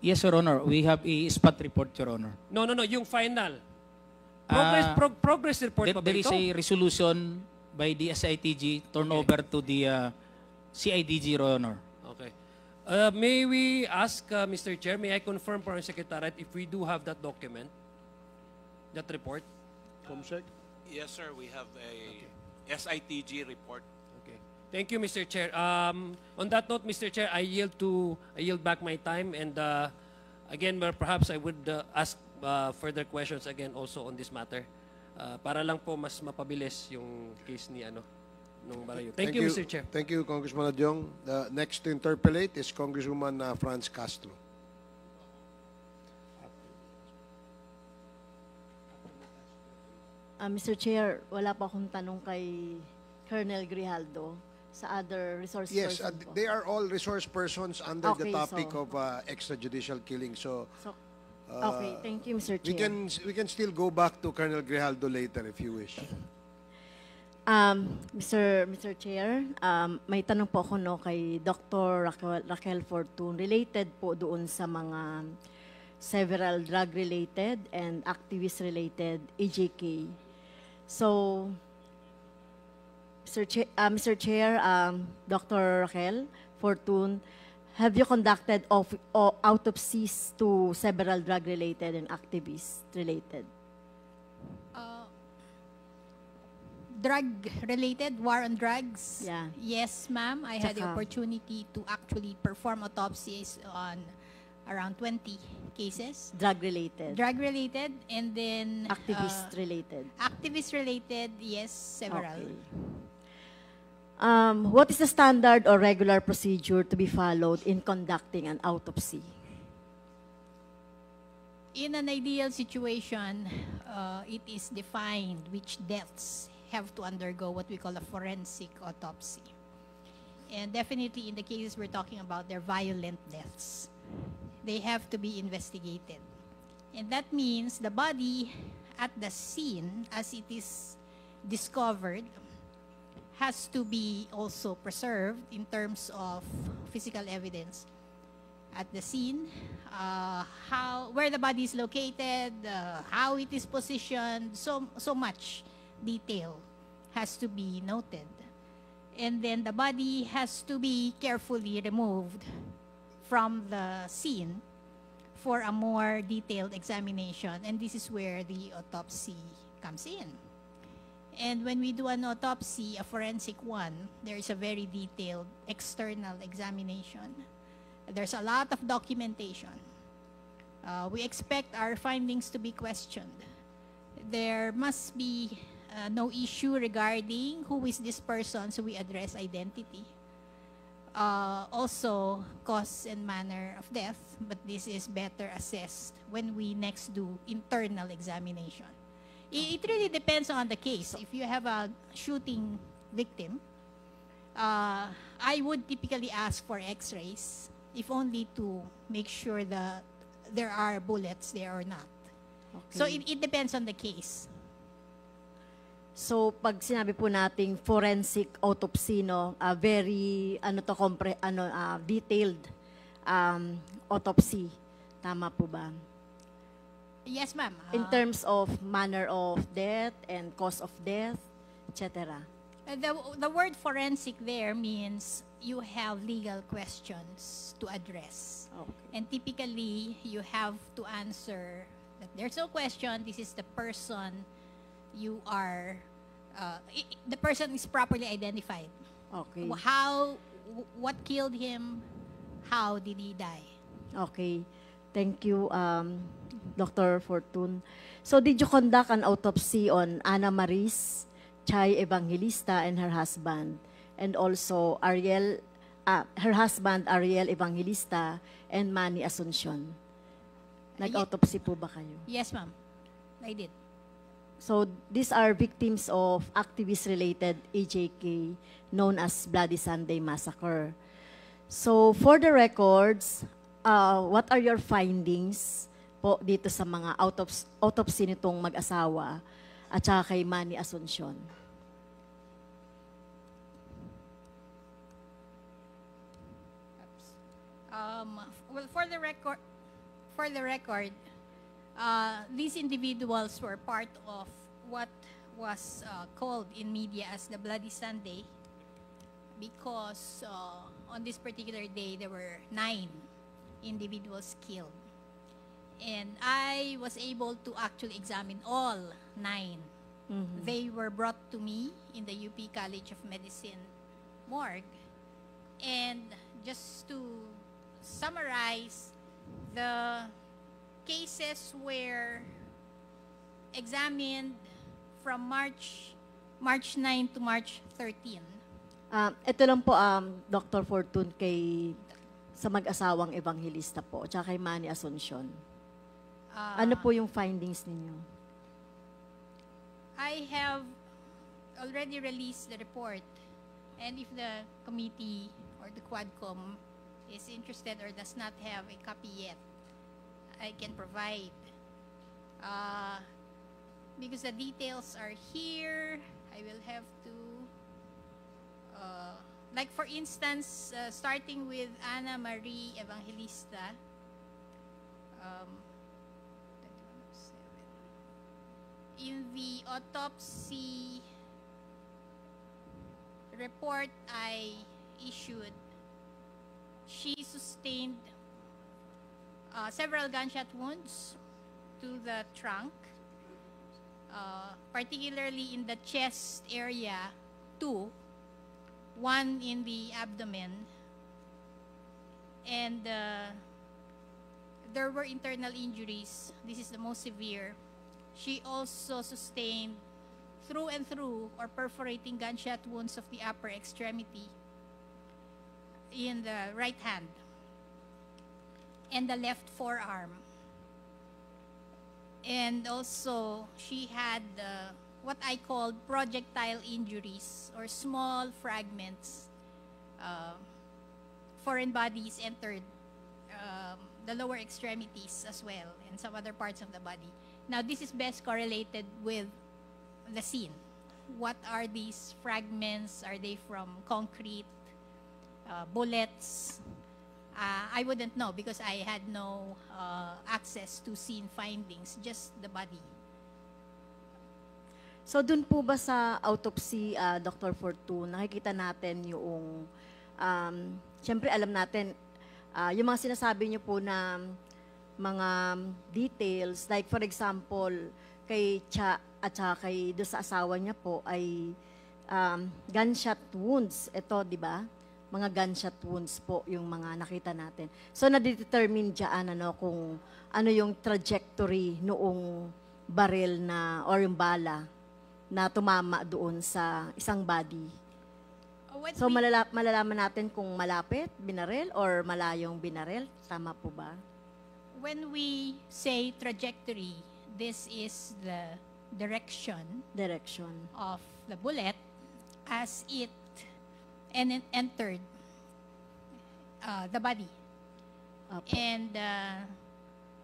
J: Yes, Your Honor. We have a spot report, Your Honor.
F: No, yung final. Progress report pa ba
J: There is
F: ito?
J: a resolution by the SITG turnover to the CIDG, Your Honor.
F: Okay. May we ask, Mr. Chair, may I confirm for our Secretariat if we do have that document, that report?
B: Comsec?
I: Yes, sir. We have a SITG report.
F: Okay. Thank you, Mr. Chair. On that note, Mr. Chair, I yield back my time, and again, perhaps I would ask further questions again also on this matter, para lang po mas mapabilis yung case ni nung Barayuga. Thank you, Mr. Chair.
B: Thank you, Congressman Adyong. The next to interpellate is Congresswoman Franz Castro.
M: Mr. Chair, wala pa akong tanong kay Colonel Grijaldo sa other resource
B: Yes,
M: person po.
B: they are all resource persons under the
M: Okay,
B: topic
M: so-
B: of extrajudicial killing. So,
M: Okay, thank you, Mr. Chair.
B: we can still go back to Colonel Grijaldo later if you wish.
M: Mr. Chair, may tanong po ako kay Dr. Raquel Fortun related po doon sa mga several drug-related and activist-related EJK. So, Mr. Chair, Dr. Raquel Fortun, have you conducted autopsies to several drug-related and activist-related?
N: Drug-related, war on drugs?
M: Yeah.
N: Yes, ma'am. I had the
M: Tsaka-
N: opportunity to actually perform autopsies on around 20 cases.
M: Drug-related?
N: Drug-related, and then...
M: Activist-related?
N: Activist-related, yes, several.
M: Okay. What is the standard or regular procedure to be followed in conducting an autopsy?
N: In an ideal situation, it is defined which deaths have to undergo what we call a forensic autopsy. And definitely in the cases we're talking about, they're violent deaths. They have to be investigated. And that means the body at the scene, as it is discovered, has to be also preserved in terms of physical evidence at the scene, where the body is located, how it is positioned, so much detail has to be noted. And then the body has to be carefully removed from the scene for a more detailed examination. And this is where the autopsy comes in. And when we do an autopsy, a forensic one, there is a very detailed external examination. There's a lot of documentation. We expect our findings to be questioned. There must be no issue regarding who is this person, so we address identity. Also, cause and manner of death, but this is better assessed when we next do internal examination. It really depends on the case. If you have a shooting victim, I would typically ask for x-rays, if only to make sure that there are bullets there or not.
M: Okay.
N: So it depends on the case.
M: So pag sinabi po nating forensic autopsy, very detailed autopsy, tama po ba?
N: Yes, ma'am.
M: In terms of manner of death and cause of death, etc.
N: The word forensic there means you have legal questions to address.
M: Okay.
N: And typically, you have to answer that there's no question, this is the person you are, the person is properly identified.
M: Okay.
N: What killed him, how did he die?
M: Okay. Thank you, Dr. Fortun. So did you conduct an autopsy on Ana Maris Chay Evangelista and her husband, and also her husband Ariel Evangelista and Manny Asuncion? Nag-autopsy po ba kayo?
N: Yes, ma'am. I did.
M: So these are victims of activist-related AJK known as Bloody Sunday Massacre. So for the records, what are your findings po dito sa mga autopsy nitong mag-asawa at saka kay Manny Asuncion?
N: Well, for the record, these individuals were part of what was called in media as the Bloody Sunday, because on this particular day there were 9 individuals killed, and I was able to actually examine all 9. They were brought to me in the UP College of Medicine morgue, and just to summarize, the cases were examined from March 9 to March 13.
M: Ito lang po, Dr. Fortune, sa mag-asawang evangelista po, tsaka kay Manny Asuncion. Ano po yung findings ninyo?
N: I have already released the report, and if the committee or the Quadcom is interested or does not have a copy yet, I can provide. Because the details are here, I will have to, like for instance, starting with Ana Marie Evangelista, in the autopsy report I issued, she sustained several gunshot wounds to the trunk, particularly in the chest area, 2, 1 in the abdomen, and there were internal injuries. This is the most severe. She also sustained through and through or perforating gunshot wounds of the upper extremity in the right hand and the left forearm. And also, she had what I called projectile injuries, or small fragments. Foreign bodies entered the lower extremities as well, and some other parts of the body. Now, this is best correlated with the scene. What are these fragments? Are they from concrete, bullets? I wouldn't know because I had no access to scene findings, just the body.
M: So dun po ba sa autopsy, Dr. Fortune, nakikita natin yung, siyempre alam natin, yung mga sinasabi niyo po na mga details, like for example, kay Cha at saka kay do sa asawa niya po ay gunshot wounds. Ito, di ba? Mga gunshot wounds po yung mga nakita natin. So, na-determine dyan kung ano yung trajectory noong baril na, or yung bala na tumama doon sa isang body. So, malalaman natin kung malapit, binaril, or malayong binaril. Tama po ba?
N: When we say trajectory, this is the direction of the bullet as it entered the body. And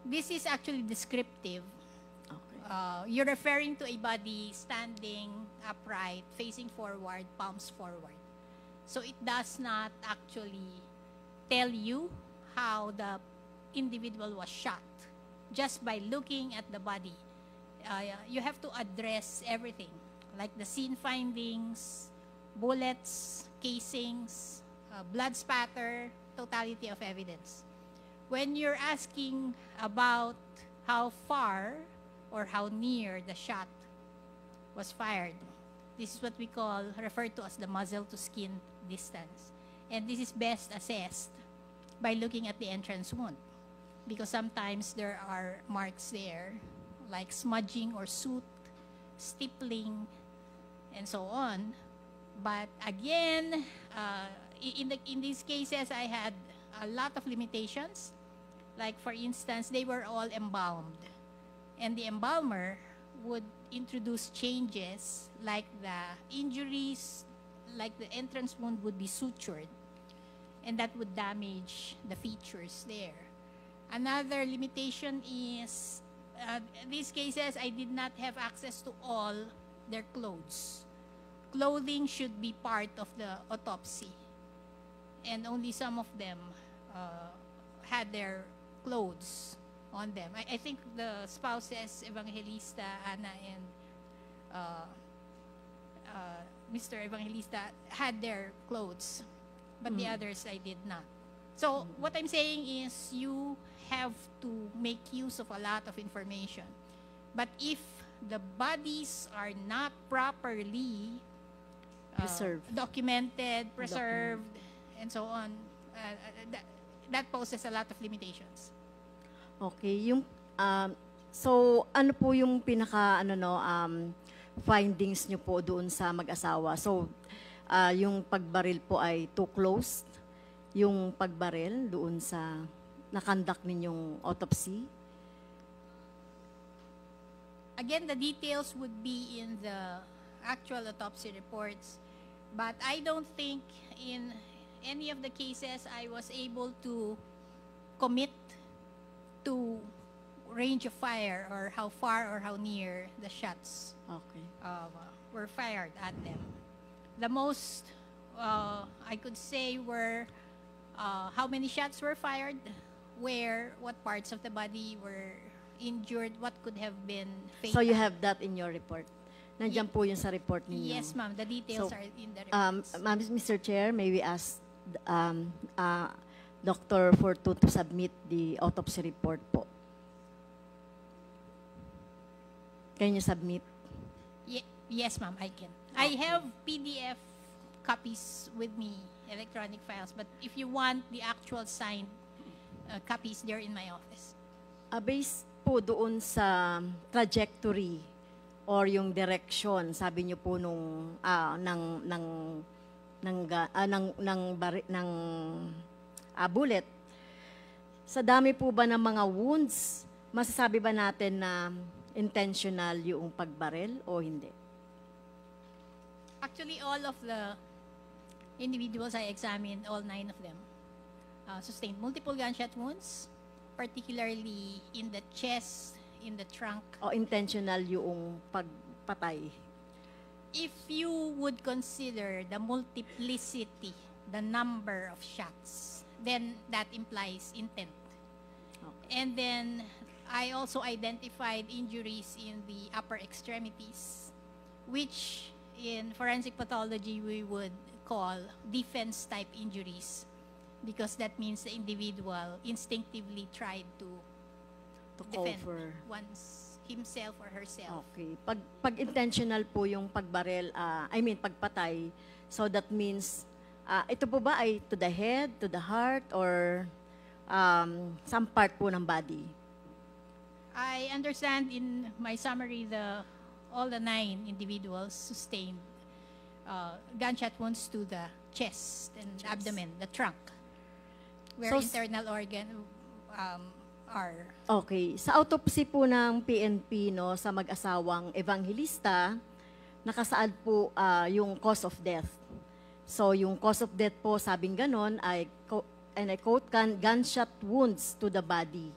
N: this is actually descriptive. You're referring to a body standing upright, facing forward, palms forward. So it does not actually tell you how the individual was shot. Just by looking at the body, you have to address everything, like the scene findings, bullets, casings, blood spatter, totality of evidence. When you're asking about how far or how near the shot was fired, this is what we refer to as the muzzle to skin distance. And this is best assessed by looking at the entrance wound, because sometimes there are marks there, like smudging or soot, stippling, and so on. But again, in these cases, I had a lot of limitations. Like, for instance, they were all embalmed. And the embalmer would introduce changes like the injuries, like the entrance wound would be sutured, and that would damage the features there. Another limitation is these cases, I did not have access to all their clothes. Clothing should be part of the autopsy, and only some of them had their clothes on them. I think the spouses, Evangelista, Ana, and Mr. Evangelista had their clothes, but the others I did not. So what I'm saying is you have to make use of a lot of information. But if the bodies are not properly documented, preserved, and so on, that poses a lot of limitations.
M: Okay, yung so ano po yung pinaka findings niyo po doon sa mag-asawa? So yung pagbaril po ay too close, yung pagbaril doon sa nakandak ninyong autopsy?
N: Again, the details would be in the actual autopsy reports, but I don't think in any of the cases I was able to commit to range of fire or how far or how near the shots were fired at them. The most I could say were how many shots were fired, what parts of the body were injured, what could have been fatal.
M: So you have that in your report? Nandiyan po yun sa report ninyo?
N: Yes, ma'am. The details are in the reports.
M: Mr. Chair, may we ask Dr. Fortun to submit the autopsy report po? Can you submit?
N: Yes, ma'am, I can. I have PDF copies with me, electronic files, but if you want the actual signed copies, they're in my office.
M: Based po doon sa trajectory or yung direction, sabi niyo po nung bullet, sa dami po ba ng mga wounds, masasabi ba natin na intentional yung pagbaril o hindi?
N: Actually, all of the individuals I examined, all 9 of them, sustained multiple gunshot wounds, particularly in the chest, in the trunk.
M: O intentional yung pagpatay?
N: If you would consider the multiplicity, the number of shots, then that implies intent.
M: Okay.
N: And then I also identified injuries in the upper extremities, which in forensic pathology we would call defense-type injuries, because that means the individual instinctively tried to defend himself or herself.
M: Okay. Pag intentional po yung pagbaril, pagpatay, so that means, ito po ba ay to the head, to the heart, or some part po ng body?
N: I understand in my summary all the 9 individuals sustained gunshot wounds to the chest and abdomen, the trunk, where internal organ are.
M: Okay. Sa autopsy po ng PNP sa mag-asawang Evangelista, nakasaad po yung cause of death. So yung cause of death po, sabing ganon, and I quote, gunshot wounds to the body.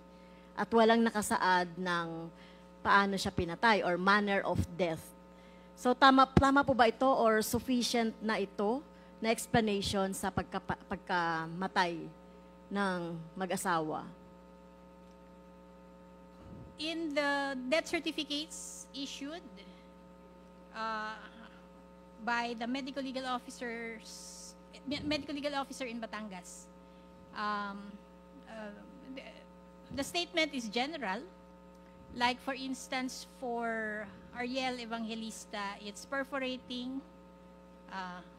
M: At walang nakasaad ng paano siya pinatay or manner of death. So tama po ba ito or sufficient na ito na explanation sa pagkamatay ng mag-asawa?
N: In the death certificates issued by the medical legal officer in Batangas, the statement is general. Like for instance, for Ariel Evangelista, it's perforating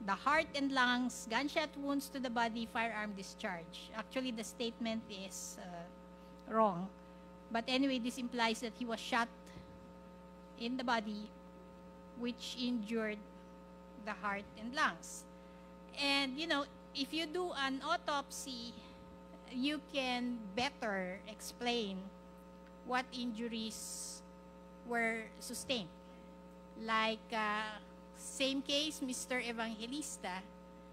N: the heart and lungs, gunshot wounds to the body, firearm discharge. Actually, the statement is wrong. But anyway, this implies that he was shot in the body, which injured the heart and lungs. And, if you do an autopsy, you can better explain what injuries were sustained. Like, same case, Mr. Evangelista,